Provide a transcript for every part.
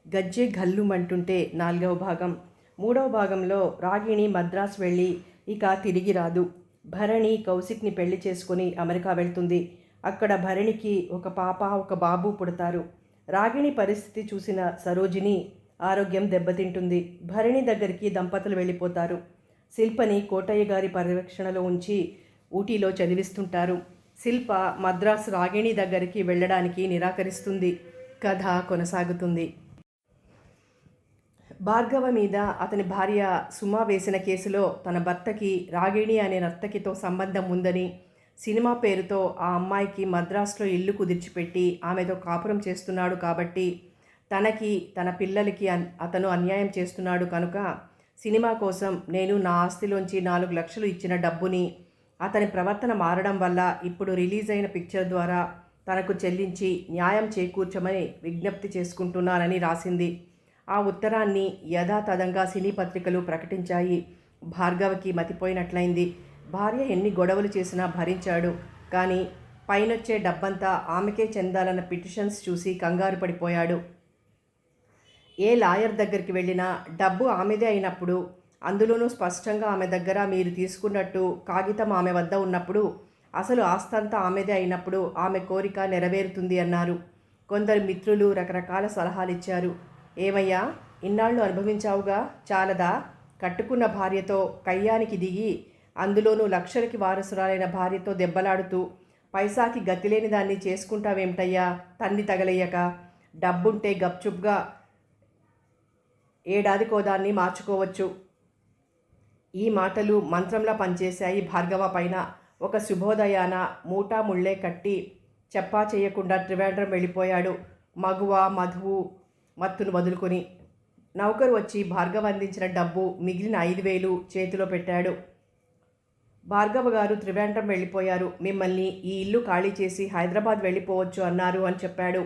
గజ్జె ఘల్లుమంటుంటే 4వ భాగం. 3వ భాగంలో రాగిణి మద్రాసు వెళ్ళి ఇక తిరిగి రాదు. భరణి కౌశిక్ని పెళ్లి చేసుకుని అమెరికా వెళ్తుంది. అక్కడ భరణికి ఒక పాప ఒక బాబు పుడతారు. రాగిణి పరిస్థితి చూసిన సరోజిని ఆరోగ్యం దెబ్బతింటుంది. భరణి దగ్గరికి దంపతులు వెళ్ళిపోతారు. శిల్పని కోటయ్య గారి పర్యవేక్షణలో ఉంచి ఊటీలో చదివిస్తుంటారు. శిల్ప మద్రాసు రాగిణి దగ్గరికి వెళ్ళడానికి నిరాకరిస్తుంది. కథ కొనసాగుతుంది. భార్గవ మీద అతని భార్య సుమ వేసిన కేసులో తన భర్తకి రాగిణి అనే నర్తకితో సంబంధం ఉందని, సినిమా పేరుతో ఆ అమ్మాయికి మద్రాసులో ఇల్లు కుదిర్చిపెట్టి ఆమెతో కాపురం చేస్తున్నాడు కాబట్టి తనకి తన పిల్లలకి అతను అన్యాయం చేస్తున్నాడు కనుక సినిమా కోసం నేను నా ఆస్తిలోంచి 4 లక్షలు ఇచ్చిన డబ్బుని అతని ప్రవర్తన మారడం వల్ల ఇప్పుడు రిలీజ్ అయిన పిక్చర్ ద్వారా తనకు చెల్లించి న్యాయం చేకూర్చమని విజ్ఞప్తి చేసుకుంటున్నానని రాసింది. ఆ ఉత్తరాన్ని యథాతథంగా సినీ పత్రికలు ప్రకటించాయి. భార్గవకి మతిపోయినట్లయింది. భార్య ఎన్ని గొడవలు చేసినా భరించాడు. కానీ పైనొచ్చే డబ్బంతా ఆమెకే చెందాలన్న పిటిషన్స్ చూసి కంగారు పడిపోయాడు. ఏ లాయర్ దగ్గరికి వెళ్ళినా డబ్బు ఆమెదే అయినప్పుడు, అందులోనూ స్పష్టంగా ఆమె దగ్గర మీరు తీసుకున్నట్టు కాగితం ఆమె వద్ద ఉన్నప్పుడు, అసలు ఆస్తంతా ఆమెదే అయినప్పుడు ఆమె కోరిక నెరవేరుతుంది అన్నారు. కొందరు మిత్రులు రకరకాల సలహాలు ఇచ్చారు. ఏమయ్యా, ఇన్నాళ్ళు అనుభవించావుగా, చాలదా? కట్టుకున్న భార్యతో కయ్యానికి దిగి, అందులోనూ లక్షలకి వారసురాలైన భార్యతో దెబ్బలాడుతూ పైసాకి గతిలేని దాన్ని చేసుకుంటావేమిటయ్యా తన్ని తగలయ్యక? డబ్బుంటే గప్చుప్గా ఏడాదికో దాన్ని మార్చుకోవచ్చు. ఈ మాటలు మంత్రంలా పనిచేశాయి భార్గవ పైన. ఒక శుభోదయాన మూటా ముళ్ళే కట్టి చెప్పా చేయకుండా త్రివేంద్రం వెళ్ళిపోయాడు. మగువ మధువు మత్తును వదులుకొని. నౌకరు వచ్చి భార్గవ అందించిన డబ్బు మిగిలిన 5,000 చేతిలో పెట్టాడు. భార్గవ గారు త్రివేంద్రం వెళ్ళిపోయారు. మిమ్మల్ని ఈ ఇల్లు ఖాళీ చేసి హైదరాబాద్ వెళ్ళిపోవచ్చు అన్నారు అని చెప్పాడు.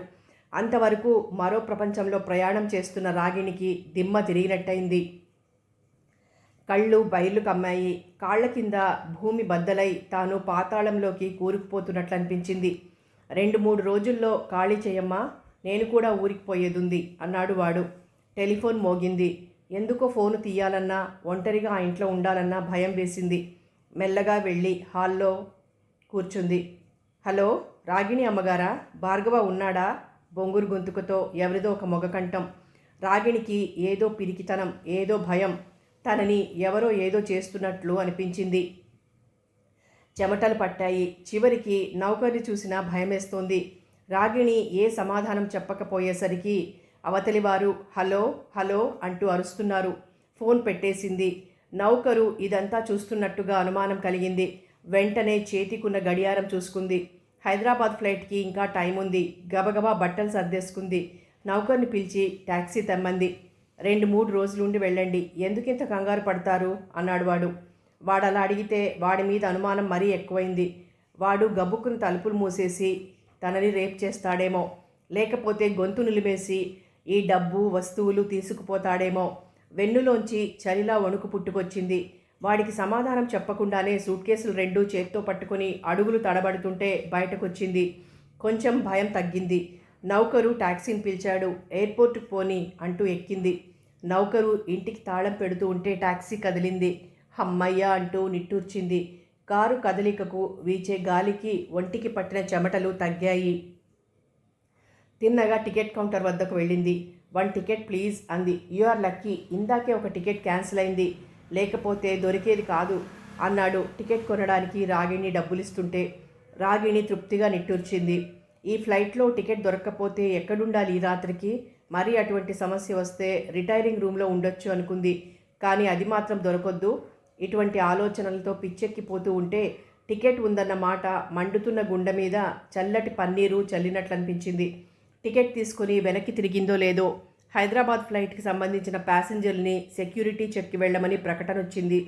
అంతవరకు మరో ప్రపంచంలో ప్రయాణం చేస్తున్న రాగిణికి దిమ్మ తిరిగినట్టయింది. కళ్ళు బయర్లు కమ్మాయి. కాళ్ల కింద భూమి బద్దలై తాను పాతాళంలోకి కూరుకుపోతున్నట్లు అనిపించింది. 2-3 రోజుల్లో ఖాళీ చేయమ్మా, నేను కూడా ఊరికి పోయేదుంది అన్నాడు వాడు. టెలిఫోన్ మోగింది. ఎందుకో ఫోను తీయాలన్నా, ఒంటరిగా ఆ ఇంట్లో ఉండాలన్నా భయం వేసింది. మెల్లగా వెళ్ళి హాల్లో కూర్చుంది. హలో, రాగిణి అమ్మగారా? భార్గవ ఉన్నాడా? బొంగురు గొంతుకుతో ఎవరిదో ఒక మొగకంఠం. రాగిణికి ఏదో పిరికితనం, ఏదో భయం. తనని ఎవరో ఏదో చేస్తున్నట్లు అనిపించింది. చెమటలు పట్టాయి. చివరికి నౌకర్ని చూసినా భయమేస్తోంది. రాగిణి ఏ సమాధానం చెప్పకపోయేసరికి అవతలివారు హలో హలో అంటూ అరుస్తున్నారు. ఫోన్ పెట్టేసింది. నౌకరు ఇదంతా చూస్తున్నట్టుగా అనుమానం కలిగింది. వెంటనే చేతికున్న గడియారం చూసుకుంది. హైదరాబాద్ ఫ్లైట్కి ఇంకా టైం ఉంది. గబగబా బట్టలు సర్దేసుకుంది. నౌకర్ని పిలిచి ట్యాక్సీ తెమ్మంది. 2-3 రోజులుండి వెళ్ళండి, ఎందుకింత కంగారు పడతారు అన్నాడు వాడు. వాడలా అడిగితే వాడి మీద అనుమానం మరీ ఎక్కువైంది. వాడు గబుక్కును తలుపులు మూసేసి తనని రేప్ చేస్తాడేమో, లేకపోతే గొంతు నిలిమేసి ఈ డబ్బు వస్తువులు తీసుకుపోతాడేమో. వెన్నులోంచి చలిలా వణుకు పుట్టుకొచ్చింది. వాడికి సమాధానం చెప్పకుండానే సూట్ కేసులు 2 చేత్తో పట్టుకుని అడుగులు తడబడుతుంటే బయటకొచ్చింది. కొంచెం భయం తగ్గింది. నౌకరు టాక్సీని పిలిచాడు. ఎయిర్పోర్టుకు పోని అంటూ ఎక్కింది. నౌకరు ఇంటికి తాళం పెడుతూ ఉంటే టాక్సీ కదిలింది. హమ్మయ్య అంటూ నిట్టూర్చింది. కారు కదలికకు వీచే గాలికి ఒంటికి పట్టిన చెమటలు తగ్గాయి. తిన్నగా టికెట్ కౌంటర్ వద్దకు వెళ్ళింది. 1 టికెట్ ప్లీజ్ అంది. యు ఆర్ లక్కీ, ఇందాకే ఒక టికెట్ క్యాన్సిల్ అయింది, లేకపోతే దొరికేది కాదు అన్నాడు టికెట్ కొనడానికి రాగిణి డబ్బులిస్తుంటే. రాగిణి తృప్తిగా నిట్టూర్చింది. ఈ ఫ్లైట్లో టికెట్ దొరక్కపోతే ఎక్కడుండాలి ఈ రాత్రికి? మరి అటువంటి సమస్య వస్తే రిటైరింగ్ రూమ్లో ఉండొచ్చు అనుకుంది. కానీ అది మాత్రం దొరకొద్దు. ఇటువంటి ఆలోచనలతో పిచ్చెక్కిపోతూ ఉంటే టికెట్ ఉందన్న మాట మండుతున్న గుండె మీద చల్లటి పన్నీరు చల్లినట్లు అనిపించింది. టికెట్ తీసుకుని వెనక్కి తిరిగిందో లేదో హైదరాబాద్ ఫ్లైట్కి సంబంధించిన ప్యాసింజర్ని సెక్యూరిటీ చెక్కి వెళ్ళమని ప్రకటన వచ్చింది.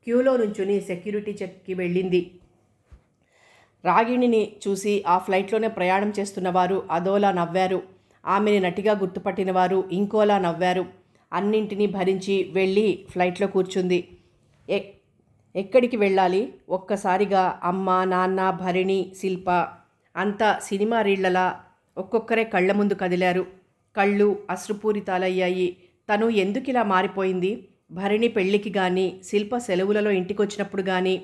క్యూలో నుంచుని సెక్యూరిటీ చెక్కి వెళ్ళింది. రాగిణిని చూసి ఆ ఫ్లైట్లోనే ప్రయాణం చేస్తున్న వారు అదోలా నవ్వారు. ఆమెని నటిగా గుర్తుపట్టిన వారు ఇంకోలా నవ్వారు. అన్నింటినీ భరించి వెళ్ళి ఫ్లైట్లో కూర్చుంది. ఎక్కడికి వెళ్ళాలి? ఒక్కసారిగా అమ్మ, నాన్న, భరణి, శిల్ప అంతా సినిమా రీళ్లలా ఒక్కొక్కరే కళ్ళ ముందు కదిలారు. కళ్ళు అశ్రుపూరితాలయ్యాయి. తను ఎందుకిలా మారిపోయింది? భరణి పెళ్లికి కానీ, శిల్ప సెలవులలో ఇంటికొచ్చినప్పుడు కానీ,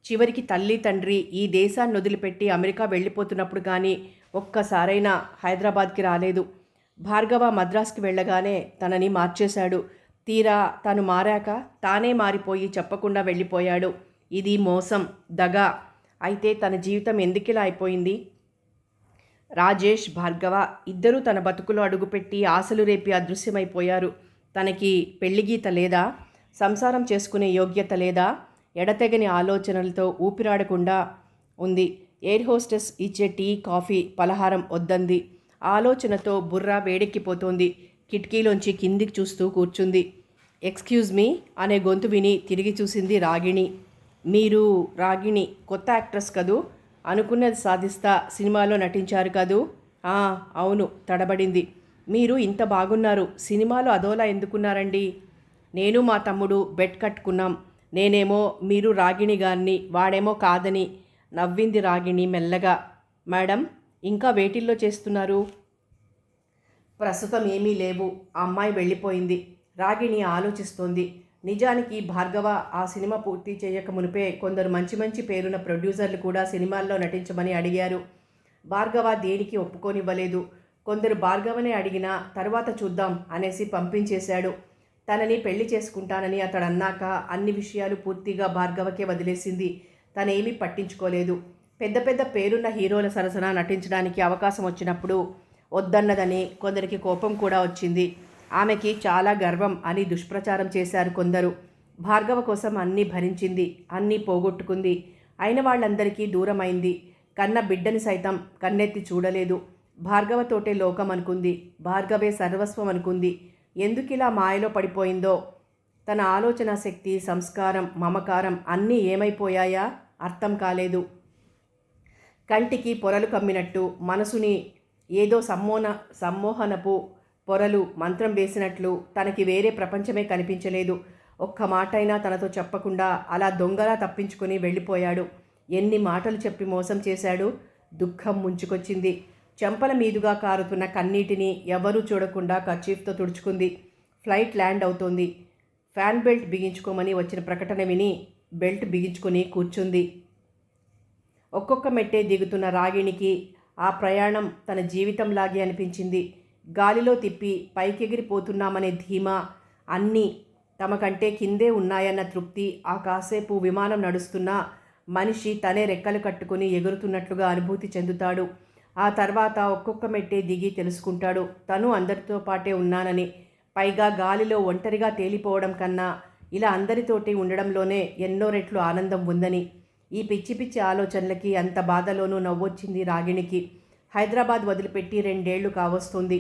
చివరికి తల్లి తండ్రి ఈ దేశాన్ని వదిలిపెట్టి అమెరికా వెళ్ళిపోతున్నప్పుడు కానీ ఒక్కసారైనా హైదరాబాద్కి రాలేదు. భార్గవ మద్రాస్కి వెళ్ళగానే తనని మార్చేశాడు. తీరా తను మారాక తానే మారిపోయి చెప్పకుండా వెళ్ళిపోయాడు. ఇది మోసం, దగ. అయితే తన జీవితం ఎందుకిలా అయిపోయింది? రాజేష్, భార్గవ ఇద్దరూ తన బతుకులో అడుగుపెట్టి ఆశలు రేపి అదృశ్యమైపోయారు. తనకి పెళ్లిగీత లేదా? సంసారం చేసుకునే యోగ్యత లేదా? ఎడతెగని ఆలోచనలతో ఊపిరాడకుండా ఉంది. ఎయిర్ హోస్టెస్ ఇచ్చే టీ, కాఫీ, పలహారం వద్దంది. ఆలోచనతో బుర్ర వేడెక్కిపోతోంది. కిటికీలోంచి కిందికి చూస్తూ కూర్చుంది. ఎక్స్క్యూజ్ మీ అనే గొంతు విని తిరిగి చూసింది రాగిణి. మీరు రాగిణి కొత్త యాక్ట్రెస్ కదూ? అనుకున్నది సాధిస్తా సినిమాలో నటించారు కదూ? అవును తడబడింది. మీరు ఇంత బాగున్నారు, సినిమాలో అదోలా ఎందుకున్నారండి? నేను మా తమ్ముడు బెట్ కట్టుకున్నాం. నేనేమో మీరు రాగిణి గారిని, వాడేమో కాదని. నవ్వింది రాగిణి మెల్లగా. మేడం, ఇంకా వేటిల్లో చేస్తున్నారు? ప్రస్తుతం ఏమీ లేవు. ఆ అమ్మాయి వెళ్ళిపోయింది. రాగిణి ఆలోచిస్తోంది. నిజానికి భార్గవ ఆ సినిమా పూర్తి చేయక మునిపే కొందరు మంచి మంచి పేరున్న ప్రొడ్యూసర్లు కూడా సినిమాల్లో నటించమని అడిగారు. భార్గవ దేనికి ఒప్పుకోనివ్వలేదు. కొందరు భార్గవనే అడిగినా తర్వాత చూద్దాం అనేసి పంపించేశాడు. తనని పెళ్లి చేసుకుంటానని అతడు అన్నాక అన్ని విషయాలు పూర్తిగా భార్గవకే వదిలేసింది. తనేమీ పట్టించుకోలేదు. పెద్ద పెద్ద పేరున్న హీరోల సరసన నటించడానికి అవకాశం వచ్చినప్పుడు వద్దన్నదని కొందరికి కోపం కూడా వచ్చింది. ఆమెకి చాలా గర్వం అని దుష్ప్రచారం చేశారు కొందరు. భార్గవ కోసం అన్నీ భరించింది, అన్నీ పోగొట్టుకుంది. అయిన వాళ్ళందరికీ దూరమైంది. కన్న బిడ్డని సైతం కన్నెత్తి చూడలేదు. భార్గవతోటే లోకం అనుకుంది. భార్గవే సర్వస్వం అనుకుంది. ఎందుకిలా మాయలో పడిపోయిందో? తన ఆలోచన శక్తి, సంస్కారం, మమకారం అన్నీ ఏమైపోయాయా? అర్థం కాలేదు. కంటికి పొరలు కమ్మినట్టు, మనసుని ఏదో సమ్మోహనపు పొరలు మంత్రం వేసినట్లు తనకి వేరే ప్రపంచమే కనిపించలేదు. ఒక్క మాటైనా తనతో చెప్పకుండా అలా దొంగలా తప్పించుకొని వెళ్ళిపోయాడు. ఎన్ని మాటలు చెప్పి మోసం చేశాడు? దుఃఖం ముంచుకొచ్చింది. చెంపల మీదుగా కారుతున్న కన్నీటిని ఎవరూ చూడకుండా కర్చీఫ్తో తుడుచుకుంది. ఫ్లైట్ ల్యాండ్ అవుతోంది. ఫ్యాన్ బెల్ట్ బిగించుకోమని వచ్చిన ప్రకటన విని బెల్ట్ బిగించుకొని కూర్చుంది. ఒక్కొక్క మెట్టే దిగుతున్న రాగిణికి ఆ ప్రయాణం తన జీవితంలాగే అనిపించింది. గాలిలో తిప్పి పైకెగిరిపోతున్నామనే ధీమా, అన్నీ తమ కంటే కిందే ఉన్నాయన్న తృప్తి. ఆ కాసేపు విమానం నడుస్తున్నా మనిషి తనే రెక్కలు కట్టుకుని ఎగురుతున్నట్లుగా అనుభూతి చెందుతాడు. ఆ తర్వాత ఒక్కొక్క మెట్టే దిగి తెలుసుకుంటాడు తను అందరితో పాటే ఉన్నానని. పైగా గాలిలో ఒంటరిగా తేలిపోవడం కన్నా ఇలా అందరితోటి ఉండడంలోనే ఎన్నో రెట్లు ఆనందం ఉందని. ఈ పిచ్చి పిచ్చి ఆలోచనలకి అంత బాధలోనూ నవ్వొచ్చింది రాగిణికి. హైదరాబాద్ వదిలిపెట్టి 2 ఏళ్లు కావస్తుంది.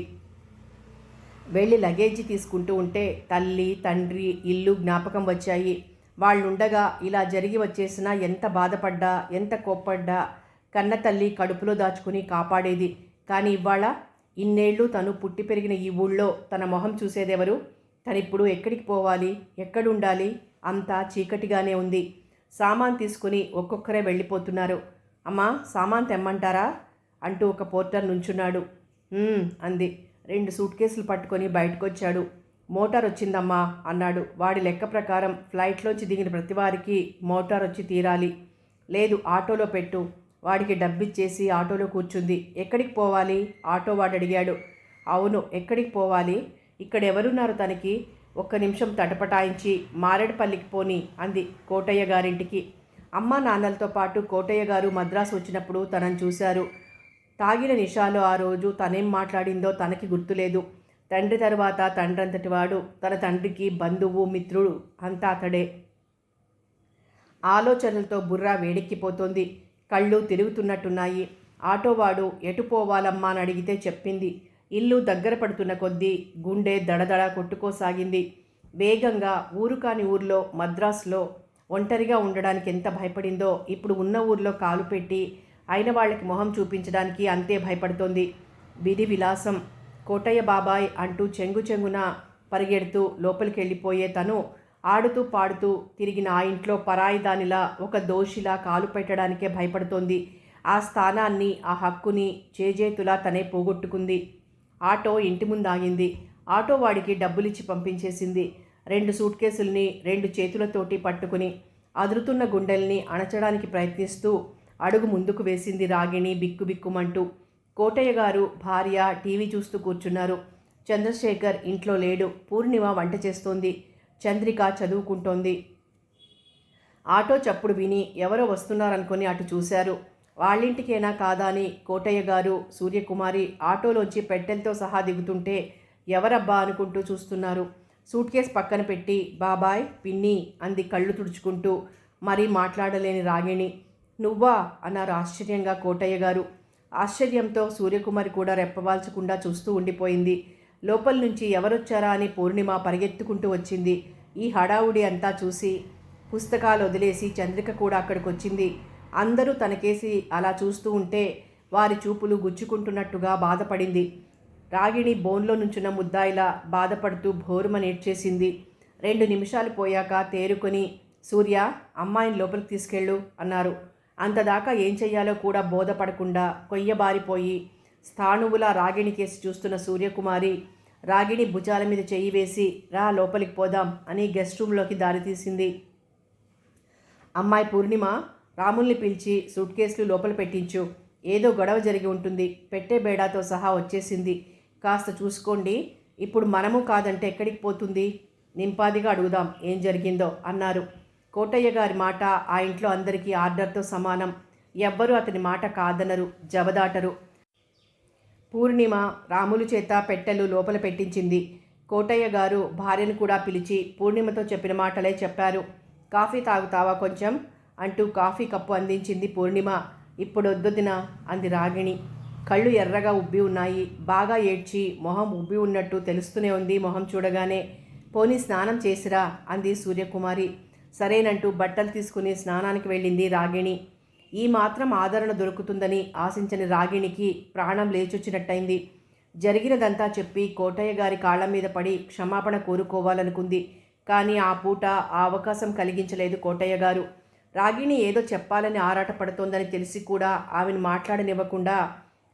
వెళ్ళి లగేజీ తీసుకుంటూ ఉంటే తల్లి, తండ్రి, ఇల్లు జ్ఞాపకం వచ్చాయి. వాళ్ళుండగా ఇలా జరిగి వచ్చేసినా ఎంత బాధపడ్డా, ఎంత కోప్పడ్డా కన్న తల్లి కడుపులో దాచుకుని కాపాడేది. కానీ ఇవాళ ఇన్నేళ్ళు తను పుట్టి పెరిగిన ఈ ఊళ్ళో తన మొహం చూసేదెవరు? తనిప్పుడు ఎక్కడికి పోవాలి? ఎక్కడుండాలి? అంతా చీకటిగానే ఉంది. సామాన్ తీసుకుని ఒక్కొక్కరే వెళ్ళిపోతున్నారు. అమ్మా, సామాన్ తెమ్మంటారా అంటూ ఒక పోర్టర్ నుంచున్నాడు. అంది. 2 సూట్ కేసులు పట్టుకొని బయటకొచ్చాడు. మోటార్ వచ్చిందమ్మా అన్నాడు. వాడి లెక్క ప్రకారం ఫ్లైట్లోంచి దిగిన ప్రతివారికి మోటార్ వచ్చి తీరాలి. లేదు, ఆటోలో పెట్టు. వాడికి డబ్బిచ్చేసి ఆటోలో కూర్చుంది. ఎక్కడికి పోవాలి? ఆటో వాడు అడిగాడు. అవును, ఎక్కడికి పోవాలి? ఇక్కడెవరున్నారు తనకి? ఒక్క నిమిషం తటపటాయించి మారేడుపల్లికి పోని అంది. కోటయ్య గారింటికి. అమ్మా నాన్నలతో పాటు కోటయ్య గారు మద్రాసు వచ్చినప్పుడు తనని చూశారు. తాగిన నిషాలో ఆ రోజు తనేం మాట్లాడిందో తనకి గుర్తులేదు. తండ్రి తర్వాత తండ్రంతటి వాడు. తన తండ్రికి బంధువు, మిత్రుడు అంతా అతడే. ఆలోచనలతో బుర్ర వేడెక్కిపోతోంది. కళ్ళు తిరుగుతున్నట్టున్నాయి. ఆటోవాడు ఎటు పోవాలమ్మా అని అడిగితే చెప్పింది. ఇల్లు దగ్గర పడుతున్న కొద్దీ గుండె దడదడ కొట్టుకోసాగింది. వేగంగా ఊరు కాని ఊర్లో, మద్రాసులో ఒంటరిగా ఉండడానికి ఎంత భయపడిందో ఇప్పుడు ఉన్న ఊర్లో కాలు పెట్టి అయిన వాళ్ళకి మొహం చూపించడానికి అంతే భయపడుతోంది. విధి విలాసం. కోటయ్య బాబాయ్ అంటూ చెంగున పరిగెడుతూ లోపలికి వెళ్ళిపోయే తను ఆడుతూ పాడుతూ తిరిగిన ఆ ఇంట్లో పరాయి దానిలా, ఒక దోషిలా కాలు పెట్టడానికే భయపడుతోంది. ఆ స్థానాన్ని, ఆ హక్కుని చేజేతులా తనే పోగొట్టుకుంది. ఆటో ఇంటి ముందు ఆగింది. ఆటో వాడికి డబ్బులిచ్చి పంపించేసింది. 2 సూట్ కేసుల్ని 2 చేతులతోటి పట్టుకుని అదురుతున్న గుండెల్ని అణచడానికి ప్రయత్నిస్తూ అడుగు ముందుకు వేసింది రాగిణి బిక్కుబిక్కుమంటూ. కోటయ్య గారు భార్య టీవీ చూస్తూ కూర్చున్నారు. చంద్రశేఖర్ ఇంట్లో లేడు. పూర్ణిమ వంట చేస్తోంది. చంద్రిక చదువుకుంటోంది. ఆటో చప్పుడు విని ఎవరో వస్తున్నారనుకుని అటు చూశారు. వాళ్ళింటికేనా కాదా అని కోటయ్య గారు, సూర్యకుమారి ఆటోలోంచి పెట్టెలతో సహా దిగుతుంటే ఎవరబ్బా అనుకుంటూ చూస్తున్నారు. సూట్ కేస్ పక్కన పెట్టి బాబాయ్, పిన్ని అంది కళ్ళు తుడుచుకుంటూ. మరీ మాట్లాడలేని రాగిణి. నువ్వా అన్నారు ఆశ్చర్యంగా కోటయ్య గారు. ఆశ్చర్యంతో సూర్యకుమారి కూడా రెప్పవాల్చకుండా చూస్తూ ఉండిపోయింది. లోపల నుంచి ఎవరొచ్చారా అని పూర్ణిమ పరిగెత్తుకుంటూ వచ్చింది. ఈ హడావుడి అంతా చూసి పుస్తకాలు వదిలేసి చంద్రిక కూడా అక్కడికొచ్చింది. అందరూ తనకేసి అలా చూస్తూ ఉంటే వారి చూపులు గుచ్చుకుంటున్నట్టుగా బాధపడింది. రాగిణి బోన్లో నుంచున్న ముద్దాయిలా బాధపడుతూ భోరుమని ఏడ్చేసింది. 2 నిమిషాలు పోయాక తేరుకొని సూర్య, అమ్మాయిని లోపలికి తీసుకెళ్ళు అన్నారు. అంతదాకా ఏం చెయ్యాలో కూడా బోధపడకుండా కొయ్యబారిపోయి స్థాణువులా రాగిణి కేసి చూస్తున్న సూర్యకుమారి రాగిణి భుజాల మీద చెయ్యి వేసి రా లోపలికి పోదాం అని గెస్ట్ రూమ్లోకి దారితీసింది. అమ్మాయి పూర్ణిమ, రాముల్ని పిలిచి సూట్ కేసులు లోపల పెట్టించు. ఏదో గొడవ జరిగి ఉంటుంది. పెట్టే బేడాతో సహా వచ్చేసింది. కాస్త చూసుకోండి. ఇప్పుడు మనము కాదంటే ఎక్కడికి పోతుంది? నింపాదిగా అడుగుదాం ఏం జరిగిందో అన్నారు. కోటయ్య గారి మాట ఆ ఇంట్లో అందరికీ ఆర్డర్తో సమానం. ఎవ్వరూ అతని మాట కాదనరు, జవదాటరు. పూర్ణిమ రాములు చేత పెట్టెలు లోపల పెట్టించింది. కోటయ్య గారు భార్యను కూడా పిలిచి పూర్ణిమతో చెప్పిన మాటలే చెప్పారు. కాఫీ తాగుతావా కొంచెం అంటూ కాఫీ కప్పు అందించింది పూర్ణిమ. ఇప్పుడొద్దుదినా అంది రాగిణి. కళ్ళు ఎర్రగా ఉబ్బి ఉన్నాయి. బాగా ఏడ్చి మొహం ఉబ్బి ఉన్నట్టు తెలుస్తూనే ఉంది మొహం చూడగానే. పోనీ స్నానం చేసిరా అంది సూర్యకుమారి. సరేనంటూ బట్టలు తీసుకుని స్నానానికి వెళ్ళింది రాగిణి. ఈ మాత్రం ఆదరణ దొరుకుతుందని ఆశించని రాగిణికి ప్రాణం లేచొచ్చినట్టయింది. జరిగినదంతా చెప్పి కోటయ్య గారి కాళ్ళ మీద పడి క్షమాపణ కోరుకోవాలనుకుంది. కానీ ఆ పూట ఆ అవకాశం కలిగించలేదు కోటయ్య గారు. రాగిణి ఏదో చెప్పాలని ఆరాటపడుతోందని తెలిసి కూడా ఆమెను మాట్లాడనివ్వకుండా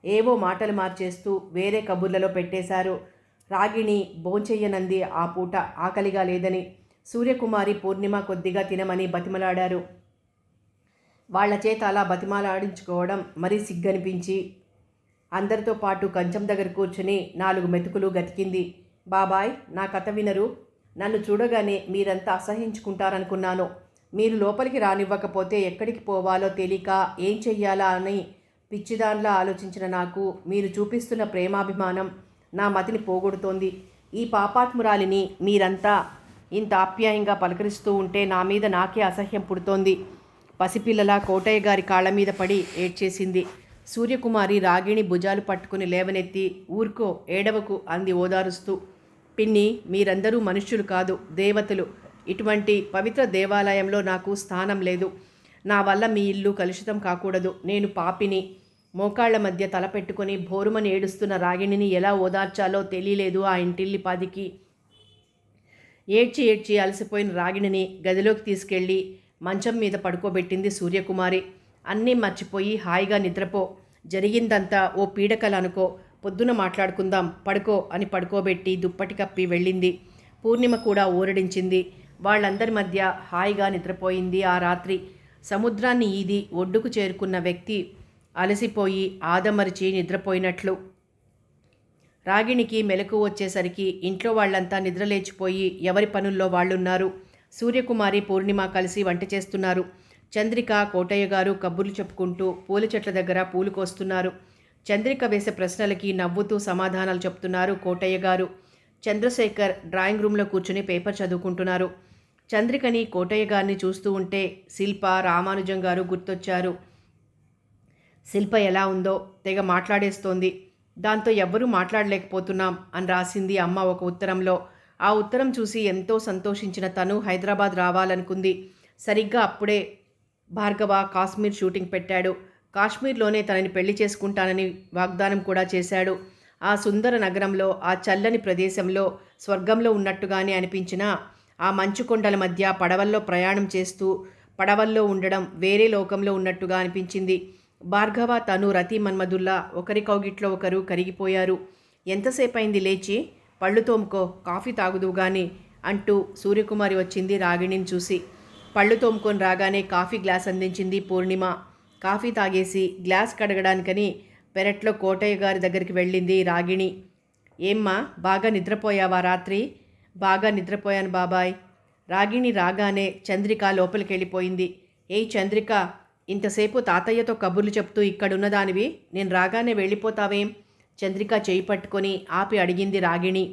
ఏవో మాటలు మార్చేస్తూ వేరే కబుర్లలో పెట్టేశారు. రాగిణి భోంచెయ్యనంది. ఆ పూట ఆకలిగా లేదని. సూర్యకుమారి, పూర్ణిమ కొద్దిగా తినమని బతిమలాడారు. వాళ్ల చేత అలా బతిమలాడించుకోవడం మరీ సిగ్గనిపించి అందరితో పాటు కంచం దగ్గర కూర్చుని 4 మెతుకులు గతికింది. బాబాయ్, నా కథ వినరు. నన్ను చూడగానే మీరంతా అసహించుకుంటారనుకున్నాను. మీరు లోపలికి రానివ్వకపోతే ఎక్కడికి పోవాలో తెలియక ఏం చెయ్యాలా అని పిచ్చిదాన్లా ఆలోచించిన నాకు మీరు చూపిస్తున్న ప్రేమాభిమానం నా మతిని పోగొడుతోంది. ఈ పాపాత్మురాలిని మీరంతా ఇంత ఆప్యాయంగా పలకరిస్తూ ఉంటే నా మీద నాకే అసహ్యం పుడుతోంది. పసిపిల్లలా కోటయ్య గారి కాళ్ళ మీద పడి ఏడ్చేసింది. సూర్యకుమారి రాగిణి భుజాలు పట్టుకుని లేవనెత్తి ఊరుకో, ఏడవకు అంది ఓదారుస్తూ. పిన్ని, మీరందరూ మనుష్యులు కాదు, దేవతలు. ఇటువంటి పవిత్ర దేవాలయంలో నాకు స్థానం లేదు. నా వల్ల మీ ఇల్లు కలుషితం కాకూడదు. నేను పాపిని. మోకాళ్ల మధ్య తల పెట్టుకుని భోరుమని ఏడుస్తున్న రాగిణిని ఎలా ఓదార్చాలో తెలియలేదు ఆ ఇంటిల్లిపాదికి. ఏడ్చి ఏడ్చి అలసిపోయిన రాగిణిని గదిలోకి తీసుకెళ్ళి మంచం మీద పడుకోబెట్టింది సూర్యకుమారి. అన్నీ మర్చిపోయి హాయిగా నిద్రపో. జరిగిందంతా ఓ పీడకల అనుకో. పొద్దున మాట్లాడుకుందాం, పడుకో అని పడుకోబెట్టి దుప్పటి కప్పి వెళ్ళింది. పూర్ణిమ కూడా ఊరడించింది. వాళ్ళందరి మధ్య హాయిగా నిద్రపోయింది ఆ రాత్రి. సముద్రాన్ని ఈది ఒడ్డుకు చేరుకున్న వ్యక్తి అలసిపోయి ఆదమరిచి నిద్రపోయినట్లు. రాగిణికి మెలకు వచ్చేసరికి ఇంట్లో వాళ్ళంతా నిద్రలేచిపోయి ఎవరి పనుల్లో వాళ్ళున్నారు. సూర్యకుమారి, పూర్ణిమ కలిసి వంట చేస్తున్నారు. చంద్రిక, కోటయ్య గారు కబుర్లు చెప్పుకుంటూ పూల చెట్ల దగ్గర పూలు కోస్తున్నారు. చంద్రిక వేసే ప్రశ్నలకి నవ్వుతూ సమాధానాలు చెప్తున్నారు కోటయ్య గారు. చంద్రశేఖర్ డ్రాయింగ్ రూమ్లో కూర్చుని పేపర్ చదువుకుంటున్నారు. చంద్రికని, కోటయ్య గారిని చూస్తూ ఉంటే శిల్ప, రామానుజం గారు గుర్తొచ్చారు. శిల్ప ఎలా ఉందో తెగ మాట్లాడేస్తోంది. దాంతో ఎవ్వరూ మాట్లాడలేకపోతున్నాం అని రాసింది అమ్మ ఒక ఉత్తరంలో. ఆ ఉత్తరం చూసి ఎంతో సంతోషించిన తను హైదరాబాద్ రావాలనుకుంది. సరిగ్గా అప్పుడే భార్గవ కాశ్మీర్ షూటింగ్ పెట్టాడు. కాశ్మీర్లోనే తనని పెళ్లి చేసుకుంటానని వాగ్దానం కూడా చేశాడు. ఆ సుందర నగరంలో, ఆ చల్లని ప్రదేశంలో స్వర్గంలో ఉన్నట్టుగానే అనిపించిన ఆ మంచు కొండల మధ్య పడవల్లో ప్రయాణం చేస్తూ పడవల్లో ఉండడం వేరే లోకంలో ఉన్నట్టుగా అనిపించింది. భార్గవ, తను రతి మన్మధుల్లా ఒకరి కౌగిట్లో ఒకరు కరిగిపోయారు. ఎంతసేపైంది లేచి? పళ్ళు తోముకో, కాఫీ తాగుదువు గాని అంటూ సూర్యకుమారి వచ్చింది రాగిణిని చూసి. పళ్ళు తోముకొని రాగానే కాఫీ గ్లాస్ అందించింది పూర్ణిమ. కాఫీ తాగేసి గ్లాస్ కడగడానికని పెరట్లో కోటయ్య గారి దగ్గరికి వెళ్ళింది రాగిణి. ఏమ్మా, బాగా నిద్రపోయావా రాత్రి? బాగా నిద్రపోయాను బాబాయ్. రాగిణి రాగానే చంద్రిక లోపలికి వెళ్ళిపోయింది. ఏయ్ చంద్రిక, ఇంతసేపు తాతయ్యతో కబుర్లు చెప్తూ ఇక్కడున్నదానివి నేను రాగానే వెళ్ళిపోతావేం? చంద్రిక చేయి పట్టుకొని ఆపి అడిగింది రాగిణి.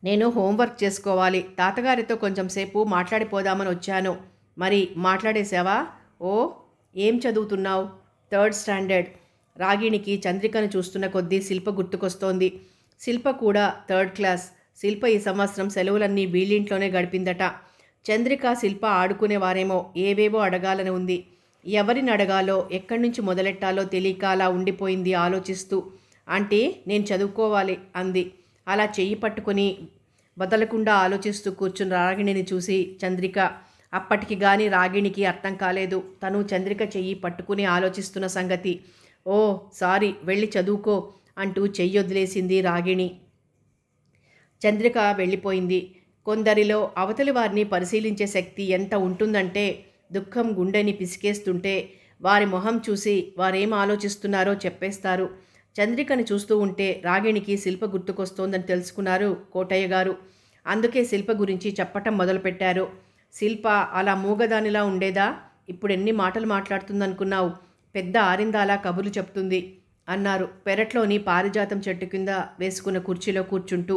నేను హోంవర్క్ చేసుకోవాలి. తాతగారితో కొంచెం సేపు మాట్లాడిపోదామని వచ్చాను. మరి మాట్లాడేశావా? ఓ, ఏం చదువుతున్నావు? 3rd standard. రాగిణికి చంద్రికను చూస్తున్న కొద్దీ శిల్ప గుర్తుకొస్తోంది. శిల్ప కూడా 3rd క్లాస్. శిల్ప ఈ సంవత్సరం సెలవులన్నీ వీళ్ళింట్లోనే గడిపిందట. చంద్రిక, శిల్ప ఆడుకునేవారేమో, ఏవేవో అడగాలని ఉంది. ఎవరిని అడగాలో, ఎక్కడి నుంచి మొదలెట్టాలో తెలియక అలా ఉండిపోయింది ఆలోచిస్తూ. ఆంటీ, నేను చదువుకోవాలి అంది. అలా చెయ్యి పట్టుకుని వదలకుండా ఆలోచిస్తూ కూర్చున్న రాగిణిని చూసి చంద్రిక. అప్పటికి గాని రాగిణికి అర్థం కాలేదు తను చంద్రిక చెయ్యి పట్టుకుని ఆలోచిస్తున్న సంగతి. ఓ సారీ, వెళ్ళి చదువుకో అంటూ చెయ్యి వదిలేసింది రాగిణి. చంద్రిక వెళ్ళిపోయింది. కొందరిలో అవతలి వారిని పరిశీలించే శక్తి ఎంత ఉంటుందంటే, దుఃఖం గుండెని పిసికేస్తుంటే వారి మొహం చూసి వారేం ఆలోచిస్తున్నారో చెప్పేస్తారు. చంద్రికని చూస్తూ ఉంటే రాగిణికి శిల్ప గుర్తుకొస్తోందని తెలుసుకున్నారు కోటయ్య గారు. అందుకే శిల్ప గురించి చెప్పటం మొదలుపెట్టారు. శిల్ప అలా మూగదానిలా ఉండేదా? ఇప్పుడు ఎన్ని మాటలు మాట్లాడుతుందనుకున్నావు? పెద్ద ఆరిందాలా కబుర్లు చెప్తుంది అన్నారు పెరట్లోని పారిజాతం చెట్టు కింద వేసుకున్న కుర్చీలో కూర్చుంటూ.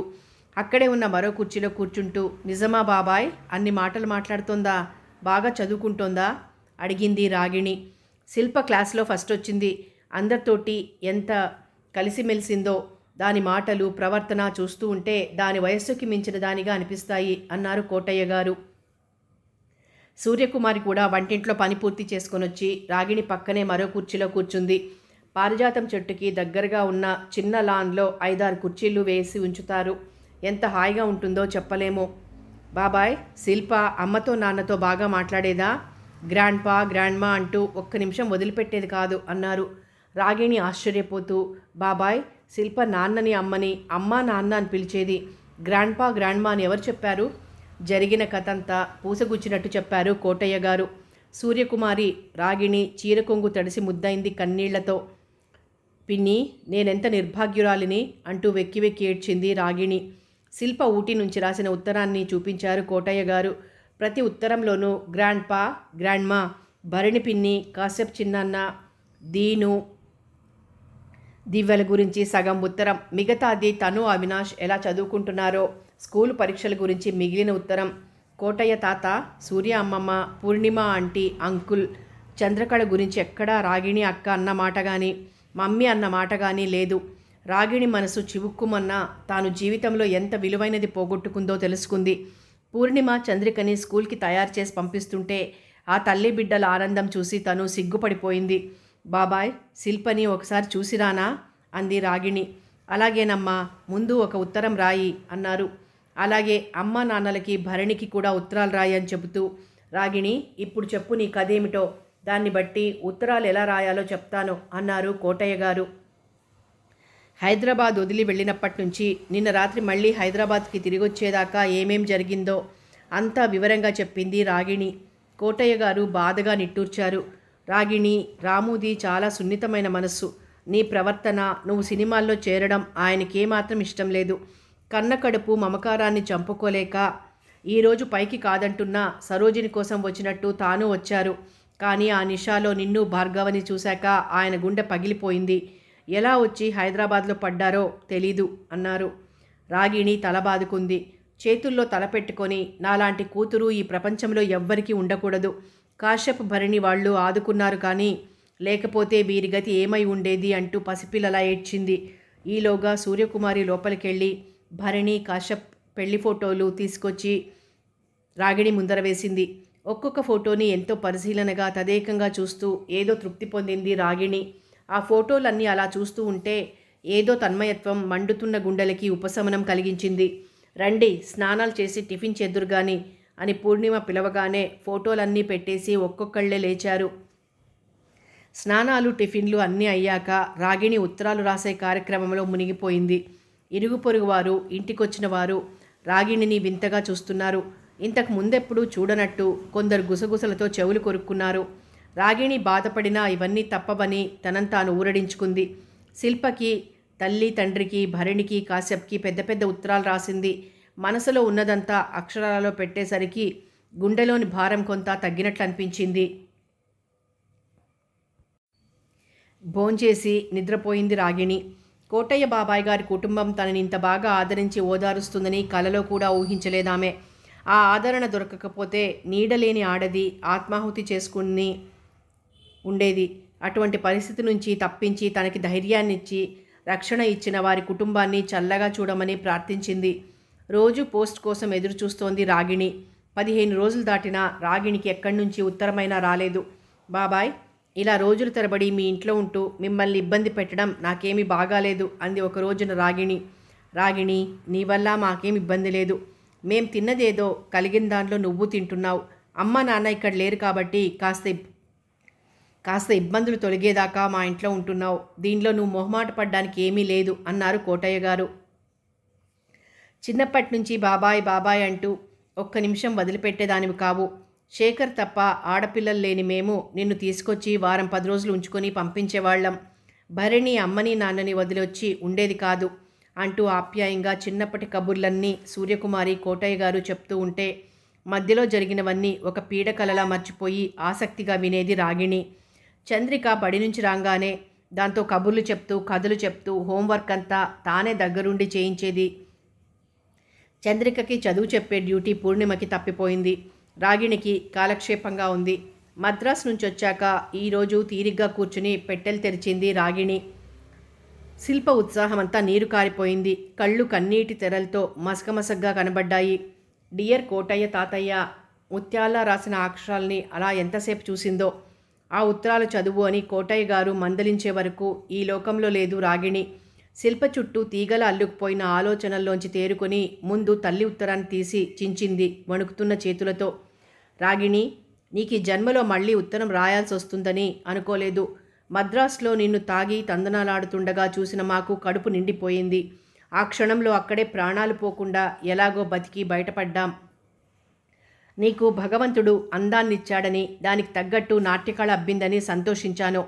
అక్కడే ఉన్న మరో కుర్చీలో కూర్చుంటూ, నిజమా బాబాయ్, అన్ని మాటలు మాట్లాడుతోందా? బాగా చదువుకుంటోందా అడిగింది రాగిణి. శిల్ప క్లాస్లో ఫస్ట్ వచ్చింది. అందరితోటి ఎంత కలిసిమెలిసిందో. దాని మాటలు, ప్రవర్తన చూస్తూ ఉంటే దాని వయస్సుకి మించిన దానిగా అనిపిస్తాయి అన్నారు కోటయ్య గారు. సూర్యకుమారి కూడా వంటింట్లో పని పూర్తి చేసుకొని వచ్చి రాగిణి పక్కనే మరో కుర్చీలో కూర్చుంది. పారిజాతం చెట్టుకి దగ్గరగా ఉన్న చిన్న లాన్లో 5-6 కుర్చీలు వేసి ఉంచుతారు. ఎంత హాయిగా ఉంటుందో చెప్పలేమో. బాబాయ్, శిల్ప అమ్మతో నాన్నతో బాగా మాట్లాడేదా? గ్రాండ్పా, గ్రాండ్మా అంటూ ఒక్క నిమిషం వదిలిపెట్టేది కాదు అన్నారు. రాగిణి ఆశ్చర్యపోతూ, బాబాయ్, శిల్ప నాన్నని అమ్మని, అమ్మా నాన్న అని పిలిచేది. గ్రాండ్పా, గ్రాండ్మా అని ఎవరు చెప్పారు? జరిగిన కథంతా పూసగుచ్చినట్టు చెప్పారు కోటయ్య గారు. సూర్యకుమారి రాగిణి చీర కొంగు తడిసి ముద్దయింది కన్నీళ్లతో. పిన్ని, నేనెంత నిర్భాగ్యురాలిని అంటూ వెక్కి వెక్కి ఏడ్చింది రాగిణి. శిల్ప ఊటీ నుంచి రాసిన ఉత్తరాన్ని చూపించారు కోటయ్య గారు. ప్రతి ఉత్తరంలోనూ గ్రాండ్పా, గ్రాండ్మా, భరణి పిన్ని, కాశ్యప్ చిన్నన్న, దీను, దివ్యల గురించి సగం ఉత్తరం. మిగతాది తను, అవినాష్ ఎలా చదువుకుంటున్నారో, స్కూలు పరీక్షల గురించి మిగిలిన ఉత్తరం. కోటయ్య తాత, సూర్య అమ్మమ్మ, పూర్ణిమ ఆంటీ, అంకుల్, చంద్రకళ గురించి ఎక్కడా రాగిణి అక్క అన్న మాట కానీ, మమ్మీ అన్న మాట కానీ లేదు. రాగిణి మనసు చివుక్కుమన్నా తాను జీవితంలో ఎంత విలువైనది పోగొట్టుకుందో తెలుసుకుంది. పూర్ణిమ చంద్రికని స్కూల్కి తయారు చేసి పంపిస్తుంటే ఆ తల్లి బిడ్డల ఆనందం చూసి తను సిగ్గుపడిపోయింది. బాబాయ్, శిల్పని ఒకసారి చూసిరానా అంది రాగిణి. అలాగేనమ్మా, ముందు ఒక ఉత్తరం రాయి అన్నారు. అలాగే అమ్మా నాన్నలకి, భరణికి కూడా ఉత్తరాలు రాయి అని చెబుతూ, రాగిణి, ఇప్పుడు చెప్పు నీ కథేమిటో, దాన్ని బట్టి ఉత్తరాలు ఎలా రాయాలో చెప్తాను అన్నారు కోటయ్య గారు. హైదరాబాద్ వదిలి వెళ్ళినప్పటి నుంచి నిన్న రాత్రి మళ్ళీ హైదరాబాద్కి తిరిగి వచ్చేదాకా ఏమేం జరిగిందో అంతా వివరంగా చెప్పింది రాగిణి. కోటయ్య గారు బాధగా నిట్టూర్చారు. రాగిణి, రాముది చాలా సున్నితమైన మనస్సు. నీ ప్రవర్తన, నువ్వు సినిమాల్లో చేరడం ఆయనకేమాత్రం ఇష్టం లేదు. కన్న కడుపు మమకారాన్ని చంపుకోలేక ఈరోజు పైకి కాదంటున్నా సరోజిని కోసం వచ్చినట్టు తాను వచ్చారు. కానీ ఆ నిషాలో నిన్ను, భార్గవని చూశాక ఆయన గుండె పగిలిపోయింది. ఎలా వచ్చి హైదరాబాద్లో పడ్డారో తెలీదు అన్నారు. రాగిణి తల బాదుకుంది. చేతుల్లో తల పెట్టుకొని, నాలాంటి కూతురు ఈ ప్రపంచంలో ఎవ్వరికీ ఉండకూడదు. కాశ్యప్, భరణి వాళ్ళు ఆదుకున్నారు, కానీ లేకపోతే వీరి గతి ఏమై ఉండేది అంటూ పసిపిల్లలా ఏడ్చింది. ఈలోగా సూర్యకుమారి లోపలికెళ్ళి భరణి, కాశ్యప్ పెళ్లి ఫోటోలు తీసుకొచ్చి రాగిణి ముందర వేసింది. ఒక్కొక్క ఫోటోని ఎంతో పరిశీలనగా, తదేకంగా చూస్తూ ఏదో తృప్తి పొందింది రాగిణి. ఆ ఫోటోలన్నీ అలా చూస్తూ ఉంటే ఏదో తన్మయత్వం మండుతున్న గుండెలకి ఉపశమనం కలిగించింది. రండి, స్నానాలు చేసి టిఫిన్ చేద్దురుగాని అని పూర్ణిమ పిలవగానే ఫోటోలన్నీ పెట్టేసి ఒక్కొక్కళ్ళే లేచారు. స్నానాలు టిఫిన్లు అన్నీ అయ్యాక రాగిణి ఉత్తరాలు రాసే కార్యక్రమంలో మునిగిపోయింది. ఇరుగు పొరుగు వారు, ఇంటికొచ్చిన వారు రాగిణిని వింతగా చూస్తున్నారు. ఇంతకు ముందెప్పుడూ చూడనట్టు కొందరు గుసగుసలతో చెవులు కొరుక్కున్నారు. రాగిణి బాధపడినా ఇవన్నీ తప్పవని తనను తాను ఊరడించుకుంది. శిల్పకి, తల్లి తండ్రికి, భరణికి, కాశ్యప్కి పెద్ద పెద్ద ఉత్తరాలు రాసింది. మనసులో ఉన్నదంతా అక్షరాలలో పెట్టేసరికి గుండెలోని భారం కొంత తగ్గినట్లు అనిపించింది. భోంచేసి నిద్రపోయింది రాగిణి. కోటయ్య బాబాయ్ గారి కుటుంబం తనని ఇంత బాగా ఆదరించి ఓదారుస్తుందని కలలో కూడా ఊహించలేదామె. ఆ ఆదరణ దొరకకపోతే నీడలేని ఆడది ఆత్మాహుతి చేసుకుని ఉండేది. అటువంటి పరిస్థితి నుంచి తప్పించి తనకి ధైర్యాన్నిచ్చి రక్షణ ఇచ్చిన వారి కుటుంబాన్ని చల్లగా చూడమని ప్రార్థించింది. రోజు పోస్ట్ కోసం ఎదురు చూస్తోంది రాగిణి. 15 రోజులు దాటినా రాగిణికి ఎక్కడి నుంచి ఉత్తరమైనా రాలేదు. బాబాయ్, ఇలా రోజుల తరబడి మీ ఇంట్లో ఉంటూ మిమ్మల్ని ఇబ్బంది పెట్టడం నాకేమీ బాగాలేదు అంది ఒక రోజున రాగిణి. రాగిణి, నీ వల్ల మాకేం ఇబ్బంది లేదు. మేం తిన్నదేదో కలిగిన దాంట్లో నువ్వు తింటున్నావు. అమ్మ నాన్న ఇక్కడ లేరు కాబట్టి కాస్త ఇబ్బందులు తొలగేదాకా మా ఇంట్లో ఉంటున్నావు. దీనిలో నువ్వు మొహమాట పడ్డానికి ఏమీ లేదు అన్నారు కోటయ్య గారు. చిన్నప్పటి నుంచి బాబాయ్ బాబాయ్ అంటూ ఒక్క నిమిషం వదిలిపెట్టేదానివి కావు. శేఖర్ తప్ప ఆడపిల్లలు లేని మేము నిన్ను తీసుకొచ్చి వారం 10 రోజులు ఉంచుకొని పంపించేవాళ్ళం. భరణి అమ్మని నాన్నని వదిలొచ్చి ఉండేది కాదు అంటూ ఆప్యాయంగా చిన్నప్పటి కబుర్లన్నీ సూర్యకుమారి, కోటయ్య గారు చెప్తూ ఉంటే మధ్యలో జరిగినవన్నీ ఒక పీడకలలా మర్చిపోయి ఆసక్తిగా వినేది రాగిణి. చంద్రిక బడి నుంచి రాగానే దాంతో కబుర్లు చెప్తూ కథలు చెప్తూ హోంవర్క్ అంతా తానే దగ్గరుండి చేయించేది. చంద్రికకి చదువు చెప్పే డ్యూటీ పూర్ణిమకి తప్పిపోయింది. రాగిణికి కాలక్షేపంగా ఉంది. మద్రాసు నుంచి వచ్చాక ఈరోజు తీరిగ్గా కూర్చుని పెట్టెలు తెరిచింది రాగిణి. శిల్ప ఉత్సాహమంతా నీరు కారిపోయింది. కళ్ళు కన్నీటి తెరలతో మసకమసగ్గా కనబడ్డాయి. డియర్ కోటయ్య తాతయ్య ముత్యాల్లా రాసిన అక్షరాల్ని అలా ఎంతసేపు చూసిందో. ఆ ఉత్తరాలు చదువు అని కోటయ్య గారు మందలించే వరకు ఈ లోకంలో లేదు రాగిణి. శిల్ప చుట్టూ తీగల అల్లుకుపోయిన ఆలోచనల్లోంచి తేరుకొని ముందు తల్లి ఉత్తరాన్ని తీసి చించింది వణుకుతున్న చేతులతో. రాగిణి, నీకు ఈ జన్మలో మళ్ళీ ఉత్తరం రాయాల్సి వస్తుందని అనుకోలేదు. మద్రాసులో నిన్ను తాగి తందనాలాడుతుండగా చూసిన మాకు కడుపు నిండిపోయింది. ఆ క్షణంలో అక్కడే ప్రాణాలు పోకుండా ఎలాగో బతికి బయటపడ్డాం. నీకు భగవంతుడు అందాన్నిచ్చాడని, దానికి తగ్గట్టు నాట్యకళ అబ్బిందని సంతోషించాను.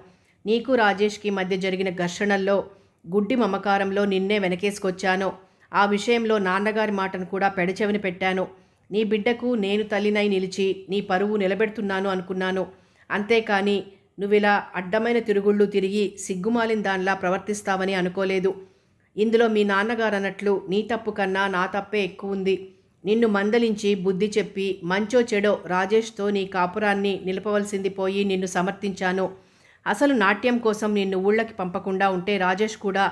నీకు రాజేష్కి మధ్య జరిగిన ఘర్షణల్లో గుడ్డి మమకారంలో నిన్నే వెనకేసుకొచ్చాను. ఆ విషయంలో నాన్నగారి మాటను కూడా పెడచెవిని పెట్టాను. నీ బిడ్డకు నేను తల్లినై నిలిచి నీ పరువు నిలబెడుతున్నాను అనుకున్నాను. అంతేకాని నువ్విలా అడ్డమైన తిరుగుళ్ళు తిరిగి సిగ్గుమాలిన దానిలా ప్రవర్తిస్తావని అనుకోలేదు. ఇందులో మీ నాన్నగారు అన్నట్లు నీ తప్పు కన్నా నా తప్పే ఎక్కువ ఉంది. నిన్ను మందలించి బుద్ధి చెప్పి మంచో చెడో రాజేష్తో నీ కాపురాన్ని నిలపవలసింది పోయి నిన్ను సమర్థించాను. అసలు నాట్యం కోసం నిన్ను ఊళ్ళకి పంపకుండా ఉంటే రాజేష్ కూడా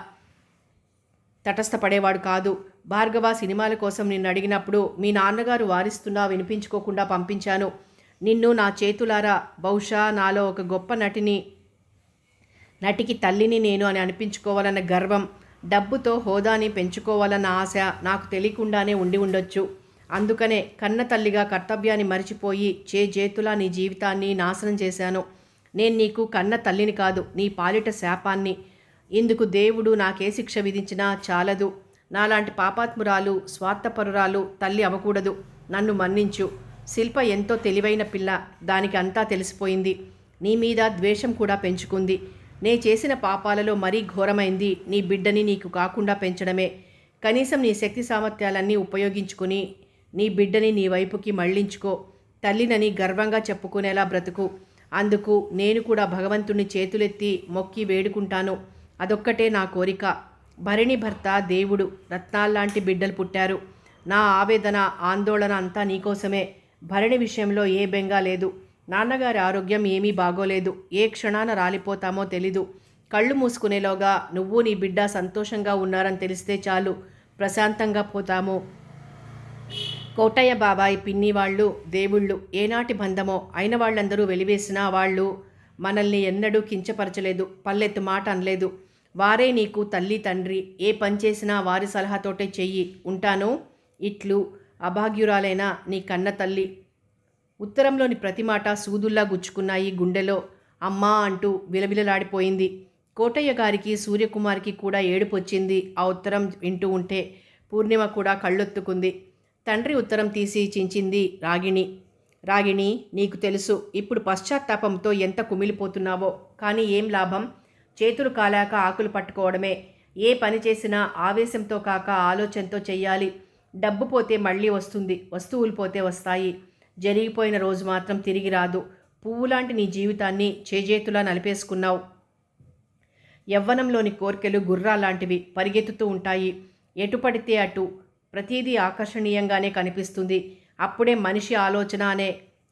తటస్థపడేవాడు కాదు. భార్గవ సినిమాల కోసం నిన్ను అడిగినప్పుడు మీ నాన్నగారు వారిస్తున్నా వినిపించుకోకుండా పంపించాను. నిన్ను నా చేతులారా బహుశా నాలో ఒక గొప్ప నటికి తల్లిని నేను అని అనిపించుకోవాలన్న గర్వం, డబ్బుతో హోదాని పెంచుకోవాలన్న ఆశ నాకు తెలియకుండానే ఉండి ఉండొచ్చు. అందుకనే కన్న తల్లిగా కర్తవ్యాన్ని మరిచిపోయి చేతులా నీ జీవితాన్ని నాశనం చేశాను. నేను నీకు కన్న తల్లిని కాదు, నీ పాలిట శాపాన్ని. ఇందుకు దేవుడు నాకే శిక్ష విధించినా చాలదు. నాలాంటి పాపాత్మురాలు, స్వార్థపరురాలు తల్లి అవ్వకూడదు. నన్ను మన్నించు. శిల్ప ఎంతో తెలివైన పిల్ల, దానికి అంతా తెలిసిపోయింది. నీ మీద ద్వేషం కూడా పెంచుకుంది. నే చేసిన పాపాలలో మరీ ఘోరమైంది నీ బిడ్డని నీకు కాకుండా పెంచడమే. కనీసం నీ శక్తి సామర్థ్యాలన్నీ ఉపయోగించుకుని నీ బిడ్డని నీ వైపుకి మళ్లించుకో. తల్లినని గర్వంగా చెప్పుకునేలా బ్రతుకు. అందుకు నేను కూడా భగవంతుని చేతులెత్తి మొక్కి వేడుకుంటాను. అదొక్కటే నా కోరిక. భరణి భర్త దేవుడు, రత్నాల్లాంటి బిడ్డలు పుట్టారు. నా ఆవేదన, ఆందోళన అంతా నీకోసమే. భరణి విషయంలో ఏ బెంగా లేదు. నాన్నగారి ఆరోగ్యం ఏమీ బాగోలేదు. ఏ క్షణాన రాలిపోతామో తెలీదు. కళ్ళు మూసుకునేలోగా నువ్వు నీ బిడ్డ సంతోషంగా ఉన్నారని తెలిస్తే చాలు, ప్రశాంతంగా పోతాము. కోటయ్య బాబాయ్, పిన్ని వాళ్ళు దేవుళ్ళు. ఏనాటి బంధమో. అయిన వాళ్ళందరూ వెలివేసినా వాళ్ళు మనల్ని ఎన్నడూ కించపరచలేదు, పల్లెత్తు మాట అనలేదు. వారే నీకు తల్లి తండ్రి. ఏ పని చేసినా వారి సలహాతోటే చెయ్యి. ఉంటాను. ఇట్లు అభాగ్యురాలైన నీ కన్న తల్లి. ఉత్తరంలోని ప్రతి మాట సూదుల్లా గుచ్చుకున్నాయి గుండెలో. అమ్మా అంటూ విలవిలలాడిపోయింది. కోటయ్య గారికి సూర్యకుమార్కి కూడా ఏడుపొచ్చింది ఆ ఉత్తరం వింటూ ఉంటే. పూర్ణిమ కూడా కళ్ళొత్తుకుంది. తండ్రి ఉత్తరం తీసి చించింది రాగిణి. రాగిణి, నీకు తెలుసు ఇప్పుడు పశ్చాత్తాపంతో ఎంత కుమిలిపోతున్నావో. కానీ ఏం లాభం? చేతులు కాలాక ఆకులు పట్టుకోవడమే. ఏ పని చేసినా ఆవేశంతో కాక ఆలోచనతో చెయ్యాలి. డబ్బు పోతే మళ్ళీ వస్తుంది, వస్తువులు పోతే వస్తాయి. జరిగిపోయిన రోజు మాత్రం తిరిగి రాదు. పువ్వులాంటి నీ జీవితాన్ని చేజేతులా నలిపేసుకున్నావు. యవ్వనంలోని కోర్కెలు గుర్రాలాంటివి, పరిగెత్తుతూ ఉంటాయి. ఎటు పడితే అటు ప్రతీదీ ఆకర్షణీయంగానే కనిపిస్తుంది. అప్పుడే మనిషి ఆలోచన అనే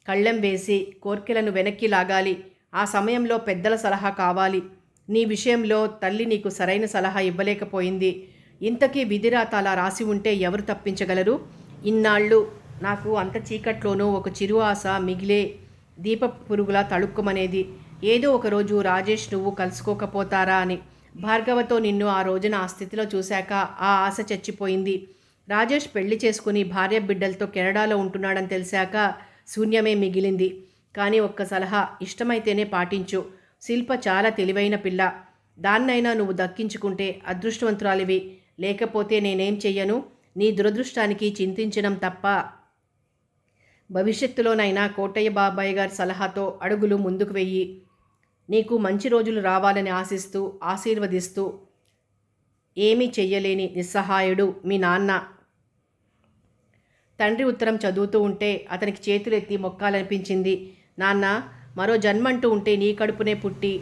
కళ్ళెం వేసి కోర్కెలను వెనక్కి లాగాలి. ఆ సమయంలో పెద్దల సలహా కావాలి. నీ విషయంలో తల్లి నీకు సరైన సలహా ఇవ్వలేకపోయింది. ఇంతకీ విధిరాత అలా రాసి ఉంటే ఎవరు తప్పించగలరు? ఇన్నాళ్ళు నాకు అంత చీకట్లోనూ ఒక చిరు ఆశ మిగిలే దీపపు పురుగులా తళుక్కుమనేది. ఏదో ఒకరోజు రాజేష్ నువ్వు కలుసుకోకపోతారా అని. భార్గవతో నిన్ను ఆ రోజున ఆ స్థితిలో చూశాక ఆ ఆశ చచ్చిపోయింది. రాజేష్ పెళ్లి చేసుకుని భార్య బిడ్డలతో కెనడాలో ఉంటున్నాడని తెలిసాక శూన్యమే మిగిలింది. కానీ ఒక్క సలహా, ఇష్టమైతేనే పాటించు. శిల్ప చాలా తెలివైన పిల్ల. దాన్నైనా నువ్వు దక్కించుకుంటే అదృష్టవంతురాలివి. లేకపోతే నేనేం చెయ్యను? నీ దురదృష్టానికి చింతించడం తప్ప. భవిష్యత్తులోనైనా కోటయ్య బాబాయ్ గారి సలహాతో అడుగులు ముందుకు వెయ్యి. నీకు మంచి రోజులు రావాలని ఆశిస్తూ ఆశీర్వదిస్తూ ఏమీ చెయ్యలేని నిస్సహాయుడు మీ నాన్న. తండ్రి ఉత్తరం చదువుతూ ఉంటే అతనికి చేతులెత్తి మొక్కాలనిపించింది. నాన్న, మరో జన్మంటూ ఉంటే నీ కడుపునే పుట్టి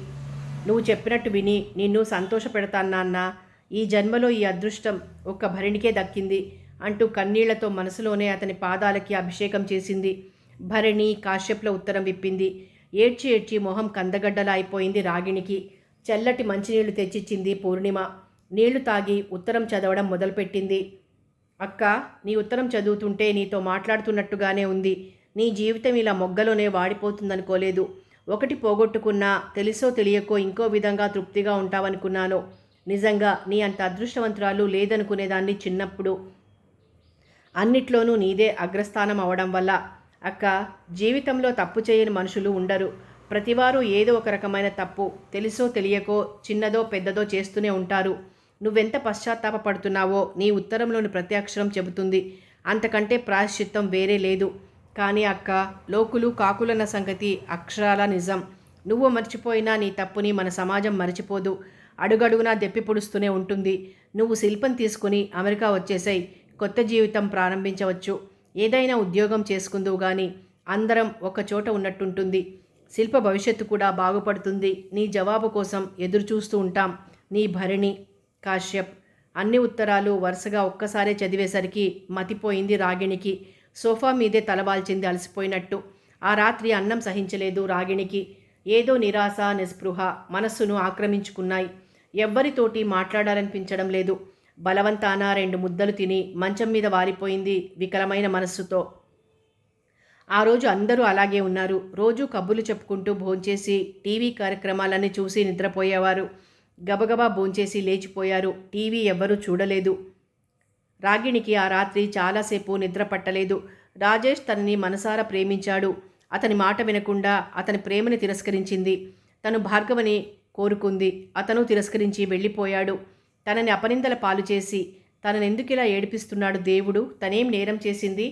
నువ్వు చెప్పినట్టు విని నిన్ను సంతోషపెడతాను నాన్న. ఈ జన్మలో ఈ అదృష్టం ఒక్క భరణికే దక్కింది అంటూ కన్నీళ్లతో మనసులోనే అతని పాదాలకి అభిషేకం చేసింది. భరణి కాశ్యప్ల ఉత్తరం విప్పింది. ఏడ్చి ఏడ్చి మొహం కందగడ్డలా అయిపోయింది రాగిణికి. చల్లటి మంచినీళ్లు తెచ్చిచ్చింది పూర్ణిమ. నీళ్లు తాగి ఉత్తరం చదవడం మొదలుపెట్టింది. అక్క, నీ ఉత్తరం చదువుతుంటే నీతో మాట్లాడుతున్నట్టుగానే ఉంది. నీ జీవితం ఇలా మొగ్గలోనే వాడిపోతుందనుకోలేదు. ఒకటి పోగొట్టుకున్నా తెలుసో తెలియకో ఇంకో విధంగా తృప్తిగా ఉంటావనుకున్నాను. నిజంగా నీ అంత అదృష్టవంతురాలు లేదనుకునేదాన్ని చిన్నప్పుడు. అన్నిట్లోనూ నీదే అగ్రస్థానం అవడం వల్ల. అక్క, జీవితంలో తప్పు చేయని మనుషులు ఉండరు. ప్రతివారు ఏదో ఒక రకమైన తప్పు తెలుసో తెలియకో చిన్నదో పెద్దదో చేస్తూనే ఉంటారు. నువ్వెంత పశ్చాత్తాపడుతున్నావో నీ ఉత్తరంలోని ప్రతి అక్షరం చెబుతుంది. అంతకంటే ప్రాయశ్చిత్తం వేరే లేదు. కానీ అక్క, లోకులు కాకులన్న సంగతి అక్షరాల నిజం. నువ్వు మర్చిపోయినా నీ తప్పుని మన సమాజం మర్చిపోదు. అడుగడుగునా దెప్పి పొడుస్తూనే ఉంటుంది. నువ్వు శిల్పం తీసుకుని అమెరికా వచ్చేసాయి. కొత్త జీవితం ప్రారంభించవచ్చు. ఏదైనా ఉద్యోగం చేసుకుందువు గాని అందరం ఒకచోట ఉన్నట్టుంటుంది. శిల్ప భవిష్యత్తు కూడా బాగుపడుతుంది. నీ జవాబు కోసం ఎదురు చూస్తూ ఉంటాం. నీ భరణి. కాశ్యప్. అన్ని ఉత్తరాలు వరుసగా ఒక్కసారే చదివేసరికి మతిపోయింది రాగిణికి. సోఫా మీదే తలవాల్చింది అలసిపోయినట్టు. ఆ రాత్రి అన్నం సహించలేదు రాగిణికి. ఏదో నిరాశ నిస్పృహ మనస్సును ఆక్రమించుకున్నాయి. ఎవ్వరితోటి మాట్లాడాలనిపించడం లేదు. బలవంతాన 2 ముద్దలు తిని మంచం మీద వారిపోయింది వికలమైన మనస్సుతో. ఆ రోజు అందరూ అలాగే ఉన్నారు. రోజు కబుర్లు చెప్పుకుంటూ భోంచేసి టీవీ కార్యక్రమాలన్నీ చూసి నిద్రపోయేవారు. గబగబా భోంచేసి లేచిపోయారు. టీవీ ఎవ్వరూ చూడలేదు. రాగిణికి ఆ రాత్రి చాలాసేపు నిద్ర పట్టలేదు. రాజేష్ తనని మనసారా ప్రేమించాడు. అతని మాట వినకుండా అతని ప్రేమని తిరస్కరించింది. తను భార్గవని కోరుకుంది. అతను తిరస్కరించి వెళ్ళిపోయాడు. తనని అపనిందల పాలు చేసి తననెందుకిలా ఏడిపిస్తున్నాడు దేవుడు? తనేం నేరం చేసింది?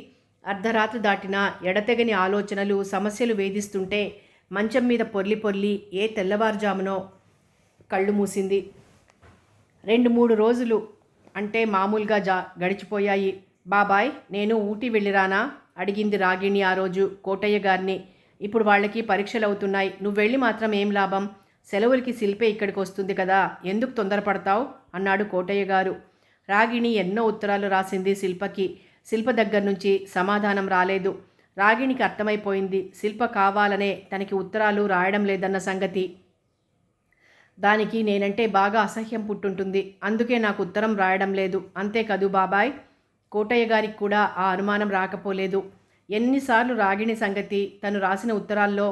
అర్ధరాత్రి దాటినా ఎడతెగని ఆలోచనలు సమస్యలు వేధిస్తుంటే మంచం మీద పొర్లి పొర్లి ఏ తెల్లవారుజామునో కళ్ళు మూసింది. 2-3 రోజులు అంటే మామూలుగా గడిచిపోయాయి. బాబాయ్, నేను ఊటీ వెళ్ళిరానా అడిగింది రాగిణి ఆ రోజు కోటయ్య గారిని. ఇప్పుడు వాళ్ళకి పరీక్షలు అవుతున్నాయి. నువ్వు వెళ్ళి మాత్రం ఏం లాభం? సెలవులకి శిల్పే ఇక్కడికి వస్తుంది కదా, ఎందుకు తొందరపడతావు అన్నాడు కోటయ్య గారు. రాగిణి ఎన్నో ఉత్తరాలు రాసింది శిల్పకి. శిల్ప దగ్గర నుంచి సమాధానం రాలేదు. రాగిణికి అర్థమైపోయింది శిల్ప కావాలనే తనకి ఉత్తరాలు రాయడం లేదన్న సంగతి. దానికి నేనంటే బాగా అసహ్యం పుట్టుంటుంది. అందుకే నాకు ఉత్తరం రాయడం లేదు. అంతే కదూ బాబాయ్? కోటయ్య గారికి కూడా ఆ అనుమానం రాకపోలేదు. ఎన్నిసార్లు రాగిణి సంగతి తను రాసిన ఉత్తరాల్లో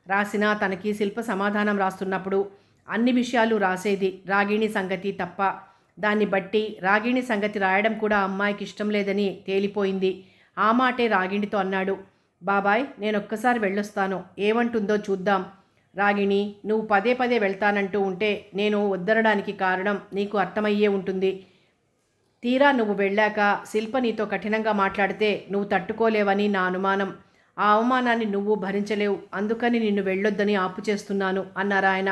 రాసినా తనకి శిల్ప సమాధానం రాస్తున్నప్పుడు అన్ని విషయాలు రాసేది రాగిణి సంగతి తప్ప. దాన్ని బట్టి రాగిణి సంగతి రాయడం కూడా అమ్మాయికి ఇష్టం లేదని తేలిపోయింది. ఆ మాటే రాగిణితో అన్నాడు. బాబాయ్, నేనొక్కసారి వెళ్ళొస్తాను, ఏమంటుందో చూద్దాం. రాగిణి, నువ్వు పదే పదే వెళ్తానంటూ ఉంటే నేను వద్దనడానికి కారణం నీకు అర్థమయ్యే ఉంటుంది. తీరా నువ్వు వెళ్ళాక శిల్ప నీతో కఠినంగా మాట్లాడితే నువ్వు తట్టుకోలేవని నా అనుమానం. ఆ అవమానాన్ని నువ్వు భరించలేవు. అందుకని నిన్ను వెళ్ళొద్దని ఆపు చేస్తున్నాను అన్నారాయన.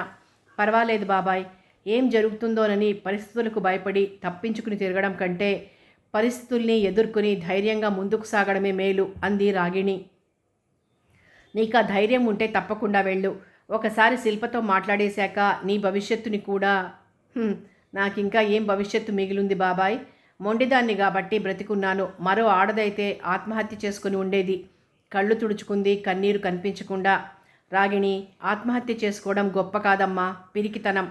పర్వాలేదు బాబాయ్, ఏం జరుగుతుందోనని పరిస్థితులకు భయపడి తప్పించుకుని తిరగడం కంటే పరిస్థితుల్ని ఎదుర్కొని ధైర్యంగా ముందుకు సాగడమే మేలు అంది రాగిణి. నీకు ఆ ధైర్యం ఉంటే తప్పకుండా వెళ్ళు. ఒకసారి శిల్పతో మాట్లాడేశాక నీ భవిష్యత్తుని కూడా నాకింకా ఏం భవిష్యత్తు మిగిలింది బాబాయ్. మొండిదాన్ని కాబట్టి బ్రతికున్నాను. మరో ఆడదైతే ఆత్మహత్య చేసుకుని ఉండేది. కళ్ళు తుడుచుకుంది కన్నీరు కనిపించకుండా. రాగిణి, ఆత్మహత్య చేసుకోవడం గొప్ప కాదమ్మా, పిరికితనం.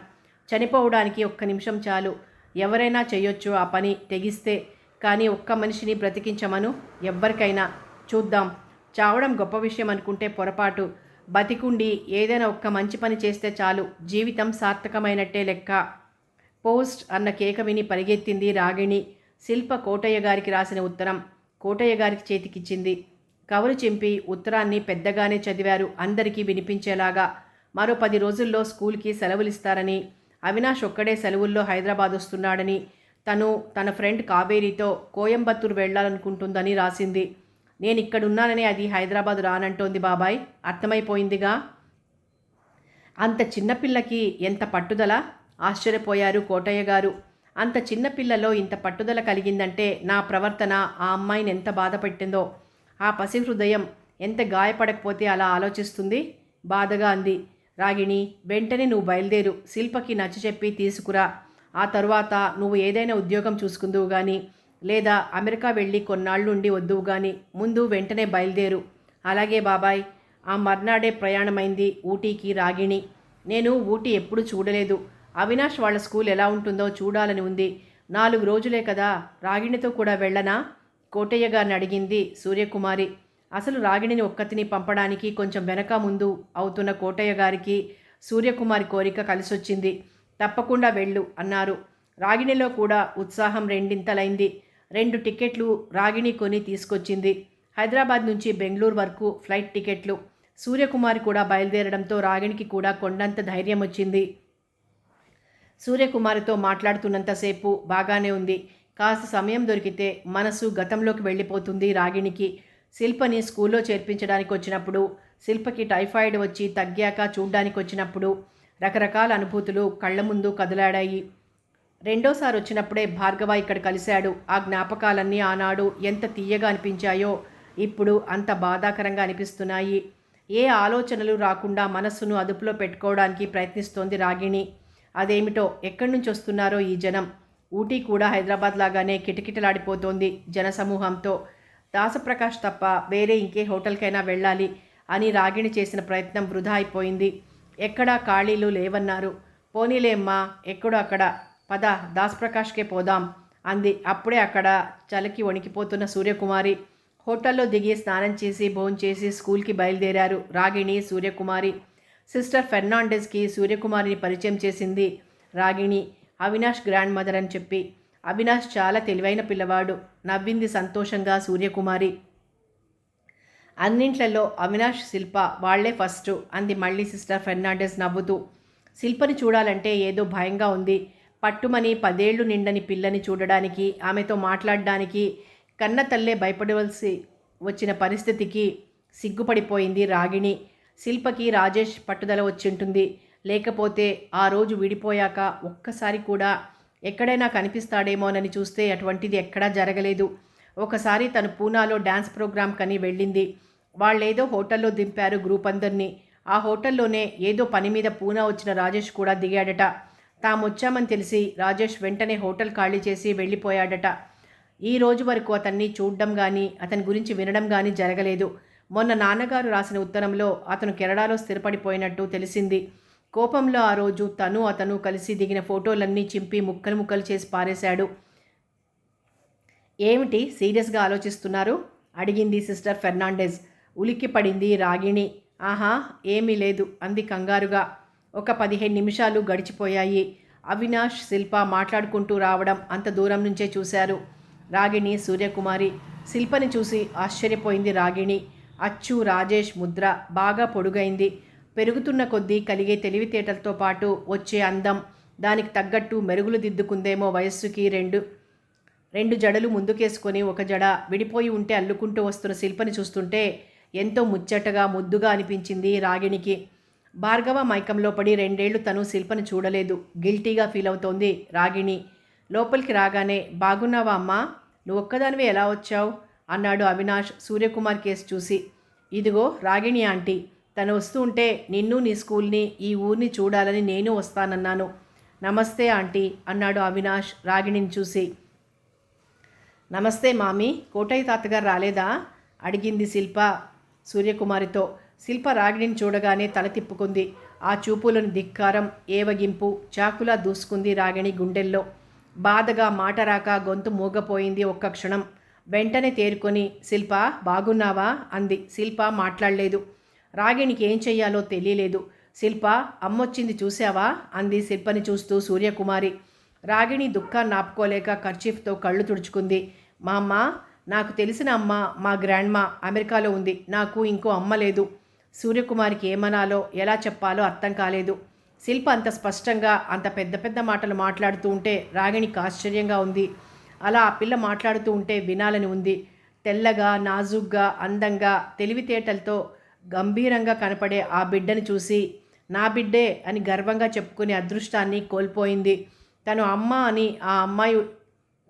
చనిపోవడానికి ఒక్క నిమిషం చాలు. ఎవరైనా చేయొచ్చు ఆ పని తెగిస్తే. కానీ ఒక్క మనిషిని బ్రతికించమను, ఎవ్వరికైనా. చూద్దాం. చావడం గొప్ప విషయం అనుకుంటే పొరపాటు. బతికుండి ఏదైనా ఒక్క మంచి పని చేస్తే చాలు, జీవితం సార్థకమైనట్టే లెక్క. పోస్ట్ అన్న కేక విని పరిగెత్తింది రాగిణి. శిల్ప కోటయ్య గారికి రాసిన ఉత్తరం కోటయ్య గారికి చేతికిచ్చింది. కవరు చింపి ఉత్తరాన్ని పెద్దగానే చదివారు, అందరికీ వినిపించేలాగా. మరో 10 రోజుల్లో స్కూల్కి సెలవులిస్తారని, అవినాష్ ఒక్కడే సెలవుల్లో హైదరాబాద్ వస్తున్నాడని, తన ఫ్రెండ్ కావేరీతో కోయంబత్తూరు వెళ్ళాలనుకుంటుందని రాసింది. నేను ఇక్కడున్నానని అది హైదరాబాద్ రానంటోంది బాబాయ్, అర్థమైపోయిందిగా. అంత చిన్నపిల్లకి ఎంత పట్టుదల? ఆశ్చర్యపోయారు కోటయ్య గారు. అంత చిన్నపిల్లలో ఇంత పట్టుదల కలిగిందంటే నా ప్రవర్తన ఆ అమ్మాయిని ఎంత బాధ పెట్టిందో. ఆ పసి హృదయం ఎంత గాయపడకపోతే అలా ఆలోచిస్తుంది? బాధగా అంది రాగిణి. వెంటనే నువ్వు బయలుదేరు, శిల్పకి నచ్చచెప్పి తీసుకురా. ఆ తరువాత నువ్వు ఏదైనా ఉద్యోగం చూసుకుందువు కానీ, లేదా అమెరికా వెళ్ళి కొన్నాళ్ళుండి వద్దువు కానీ, ముందు వెంటనే బయలుదేరు. అలాగే బాబాయ్. ఆ మర్నాడే ప్రయాణమైంది ఊటీకి రాగిణి. నేను ఊటీ ఎప్పుడు చూడలేదు. అవినాష్ వాళ్ళ స్కూల్ ఎలా ఉంటుందో చూడాలని ఉంది. 4 రోజులే కదా, రాగిణితో కూడా వెళ్ళనా? కోటయ్య గారిని అడిగింది సూర్యకుమారి. అసలు రాగిణిని ఒక్కతిని పంపడానికి కొంచెం వెనక ముందు అవుతున్న కోటయ్య గారికి సూర్యకుమారి కోరిక కలిసొచ్చింది. తప్పకుండా వెళ్ళు అన్నారు. రాగిణిలో కూడా ఉత్సాహం రెండింతలైంది. 2 టికెట్లు రాగిణి కొని తీసుకొచ్చింది. హైదరాబాద్ నుంచి బెంగళూరు వరకు ఫ్లైట్ టికెట్లు. సూర్యకుమారి కూడా బయలుదేరడంతో రాగిణికి కూడా కొండంత ధైర్యం వచ్చింది. సూర్యకుమారితో మాట్లాడుతున్నంతసేపు బాగానే ఉంది. కాస్త సమయం దొరికితే మనసు గతంలోకి వెళ్ళిపోతుంది రాగిణికి. శిల్పని స్కూల్లో చేర్పించడానికి వచ్చినప్పుడు, శిల్పకి టైఫాయిడ్ వచ్చి తగ్గాక చూడ్డానికి వచ్చినప్పుడు రకరకాల అనుభూతులు కళ్ళ ముందు కదలాడాయి. రెండోసారి వచ్చినప్పుడే భార్గవ ఇక్కడ కలిశాడు. ఆ జ్ఞాపకాలన్నీ ఆనాడు ఎంత తీయగా అనిపించాయో ఇప్పుడు అంత బాధాకరంగా అనిపిస్తున్నాయి. ఏ ఆలోచనలు రాకుండా మనస్సును అదుపులో పెట్టుకోవడానికి ప్రయత్నిస్తోంది రాగిణి. అదేమిటో, ఎక్కడి నుంచి వస్తున్నారో ఈ జనం. ఊటీ కూడా హైదరాబాద్ లాగానే కిటకిటలాడిపోతోంది జనసమూహంతో. దాసప్రకాష్ తప్ప వేరే ఇంకే హోటల్కైనా వెళ్ళాలి అని రాగిణి చేసిన ప్రయత్నం వృధా అయిపోయింది. ఎక్కడా ఖాళీలు లేవన్నారు. పోనీలేమ్మా, ఎక్కడో అక్కడ. పద, దాసప్రకాష్కే పోదాం అంది. అప్పుడే అక్కడ చలికి వణికిపోతున్న సూర్యకుమారి. హోటల్లో దిగి స్నానం చేసి భోంచేసి స్కూల్కి బయలుదేరారు రాగిణి, సూర్యకుమారి. సిస్టర్ ఫెర్నాండెస్కి సూర్యకుమారిని పరిచయం చేసింది రాగిణి, అవినాష్ గ్రాండ్ మదర్ అని చెప్పి. అవినాష్ చాలా తెలివైన పిల్లవాడు, నవ్వింది సంతోషంగా సూర్యకుమారి. అన్నింట్లలో అవినాష్, శిల్ప వాళ్లే ఫస్ట్ అంది మళ్ళీ సిస్టర్ ఫెర్నాండెస్ నవ్వుతూ. శిల్పని చూడాలంటే ఏదో భయంగా ఉంది. పట్టుమని 10 ఏళ్లు నిండని పిల్లని చూడడానికి, ఆమెతో మాట్లాడడానికి కన్న తల్లే భయపడవలసి వచ్చిన పరిస్థితికి సిగ్గుపడిపోయింది రాగిణి. శిల్పకి రాజేష్ పట్టుదల వచ్చింటుంది. లేకపోతే ఆ రోజు విడిపోయాక ఒక్కసారి కూడా ఎక్కడైనా కనిపిస్తాడేమోనని చూస్తే అటువంటిది ఎక్కడా జరగలేదు. ఒకసారి తను పూనాలో డ్యాన్స్ ప్రోగ్రామ్ కని వెళ్ళింది. వాళ్ళేదో హోటల్లో దింపారు గ్రూప్ అందరినీ. ఆ హోటల్లోనే ఏదో పని మీద పూనా వచ్చిన రాజేష్ కూడా దిగాడట. తామొచ్చామని తెలిసి రాజేష్ వెంటనే హోటల్ ఖాళీ చేసి వెళ్ళిపోయాడట. ఈ రోజు వరకు అతన్ని చూడడం కానీ అతని గురించి వినడం కానీ జరగలేదు. మొన్న నాన్నగారు రాసిన ఉత్తరంలో అతను కెనడాలో స్థిరపడిపోయినట్టు తెలిసింది. కోపంలో ఆ రోజు అతను కలిసి దిగిన ఫోటోలన్నీ చింపి ముక్కలు ముక్కలు చేసి పారేశాడు. ఏమిటి సీరియస్గా ఆలోచిస్తున్నారు అడిగింది సిస్టర్ ఫెర్నాండెస్. ఉలిక్కి పడింది రాగిణి. ఆహా, ఏమీ లేదు అంది కంగారుగా. ఒక 15 నిమిషాలు గడిచిపోయాయి. అవినాష్, శిల్ప మాట్లాడుకుంటూ రావడం అంత దూరం నుంచే చూశారు రాగిణి, సూర్యకుమారి. శిల్పని చూసి ఆశ్చర్యపోయింది రాగిణి. అచ్చు రాజేష్ ముద్ర, బాగా పొడుగైంది. పెరుగుతున్న కొద్దీ కలిగే తెలివితేటలతో పాటు వచ్చే అందం, దానికి తగ్గట్టు మెరుగులు దిద్దుకుందేమో వయస్సుకి. రెండు జడలు ముందుకేసుకొని ఒక జడ విడిపోయి ఉంటే అల్లుకుంటూ వస్తున్న శిల్పని చూస్తుంటే ఎంతో ముచ్చటగా ముద్దుగా అనిపించింది రాగిణికి. భార్గవ మైకంలో పడి 2 ఏళ్లు తను శిల్పని చూడలేదు. గిల్టీగా ఫీల్ అవుతోంది రాగిణి. లోపలికి రాగానే, బాగున్నావా అమ్మా, నువ్వొక్కదానివే ఎలా వచ్చావు అన్నాడు అవినాష్ సూర్యకుమార్ కేసు చూసి. ఇదిగో రాగిణి ఆంటీ, తను వస్తూ ఉంటే నిన్ను, నీ స్కూల్ని, ఈ ఊరిని చూడాలని నేను వస్తానన్నాను. నమస్తే ఆంటీ అన్నాడు అవినాష్ రాగిణిని చూసి. నమస్తే మామీ, కోటయ్య తాతగారు రాలేదా అడిగింది శిల్ప సూర్యకుమారితో. శిల్ప రాగిణిని చూడగానే తల తిప్పుకుంది. ఆ చూపులను ధిక్కారం, ఏవగింపు చాకులా దూసుకుంది రాగిణి గుండెల్లో. బాధగా మాట రాక గొంతు మూగపోయింది ఒక్క క్షణం. వెంటనే తేరుకొని, శిల్ప బాగున్నావా అంది. శిల్ప మాట్లాడలేదు. రాగిణికి ఏం చెయ్యాలో తెలియలేదు. శిల్ప, అమ్మొచ్చింది చూసావా అంది శిల్పని చూస్తూ సూర్యకుమారి. రాగిణి దుఃఖాన్ని ఆపుకోలేక కర్చీఫ్తో కళ్ళు తుడుచుకుంది. మా అమ్మ, నాకు తెలిసిన అమ్మ మా గ్రాండ్మా అమెరికాలో ఉంది. నాకు ఇంకో అమ్మ లేదు. సూర్యకుమారికి ఏమనాలో ఎలా చెప్పాలో అర్థం కాలేదు. శిల్ప అంత స్పష్టంగా అంత పెద్ద పెద్ద మాటలు మాట్లాడుతూ ఉంటే రాగిణికి ఆశ్చర్యంగా ఉంది. అలా ఆ పిల్ల మాట్లాడుతూ ఉంటే వినాలని ఉంది. తెల్లగా, నాజుగ్గా, అందంగా, తెలివితేటలతో గంభీరంగా కనపడే ఆ బిడ్డని చూసి నా బిడ్డే అని గర్వంగా చెప్పుకునే అదృష్టాన్ని కోల్పోయింది. తను అమ్మ అని ఆ అమ్మాయి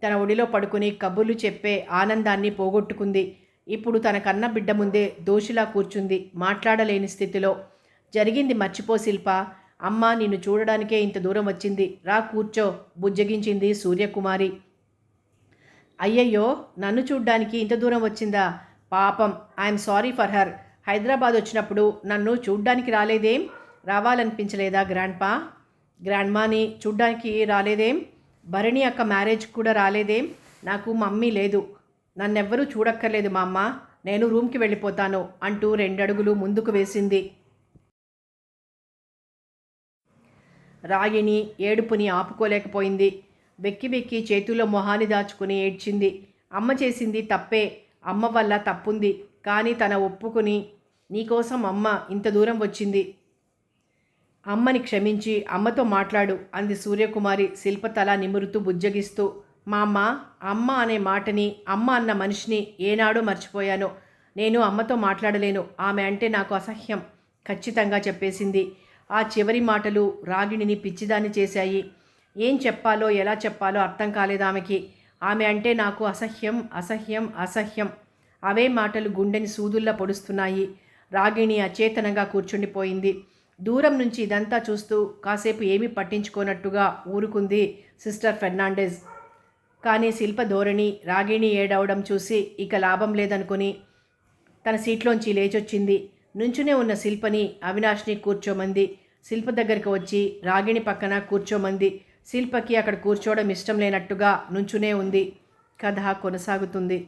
తన ఒడిలో పడుకుని కబుర్లు చెప్పే ఆనందాన్ని పోగొట్టుకుంది. ఇప్పుడు తన కన్న బిడ్డ ముందే దోషిలా కూర్చుంది, మాట్లాడలేని స్థితిలో. జరిగింది మర్చిపో శిల్ప, అమ్మ నిన్ను చూడడానికే ఇంత దూరం వచ్చింది, రా కూర్చో బుజ్జగించింది సూర్యకుమారి. అయ్యయ్యో, నన్ను చూడ్డానికి ఇంత దూరం వచ్చిందా? పాపం, I'm sorry for her. Hyderabad వచ్చినప్పుడు నన్ను చూడ్డానికి రాలేదేం? రావాలనిపించలేదా గ్రాండ్మాని చూడ్డానికి రాలేదేం? భరణి అక్క మ్యారేజ్ కూడా రాలేదేం? నాకు మమ్మీ లేదు, నన్నెవ్వరూ చూడక్కర్లేదు మా అమ్మ, నేను రూమ్కి వెళ్ళిపోతాను అంటూ 2 అడుగులు ముందుకు వేసింది. రాగిణి ఏడుపుని ఆపుకోలేకపోయింది. వెక్కి వెక్కి చేతుల్లో మొహాన్ని దాచుకుని ఏడ్చింది. అమ్మ చేసింది తప్పే, అమ్మ వల్ల తప్పుంది, కానీ తన ఒప్పుకుని నీకోసం అమ్మ ఇంత దూరం వచ్చింది, అమ్మని క్షమించి అమ్మతో మాట్లాడు అంది సూర్యకుమారి శిల్ప తల నిమురుతూ బుజ్జగిస్తూ. మా అమ్మ అనే మాటని, అమ్మ అన్న మనిషిని ఏనాడో మర్చిపోయాను. నేను అమ్మతో మాట్లాడలేను, ఆమె అంటే నాకు అసహ్యం ఖచ్చితంగా చెప్పేసింది. ఆ చివరి మాటలు రాగిణిని పిచ్చిదాన్ని చేశాయి. ఏం చెప్పాలో ఎలా చెప్పాలో అర్థం కాలేదు ఆమెకి. ఆమె అంటే నాకు అసహ్యం, అసహ్యం, అసహ్యం. అవే మాటలు గుండెని సూదుల్లా పొడుస్తున్నాయి. రాగిణి అచేతనంగా కూర్చుండిపోయింది. దూరం నుంచి ఇదంతా చూస్తూ కాసేపు ఏమీ పట్టించుకోనట్టుగా ఊరుకుంది సిస్టర్ ఫెర్నాండెజ్. కానీ శిల్ప ధోరణి, రాగిణి ఏడవడం చూసి ఇక లాభం లేదనుకుని తన సీట్లోంచి లేచొచ్చింది. నుంచునే ఉన్న శిల్పని అవినాష్ని కూర్చోమంది. శిల్ప దగ్గరికి వచ్చి రాగిణి పక్కన కూర్చోమంది. శిల్పకి అక్కడ కూర్చోవడం ఇష్టం లేనట్టుగా నుంచునే ఉంది. కథ కొనసాగుతుంది.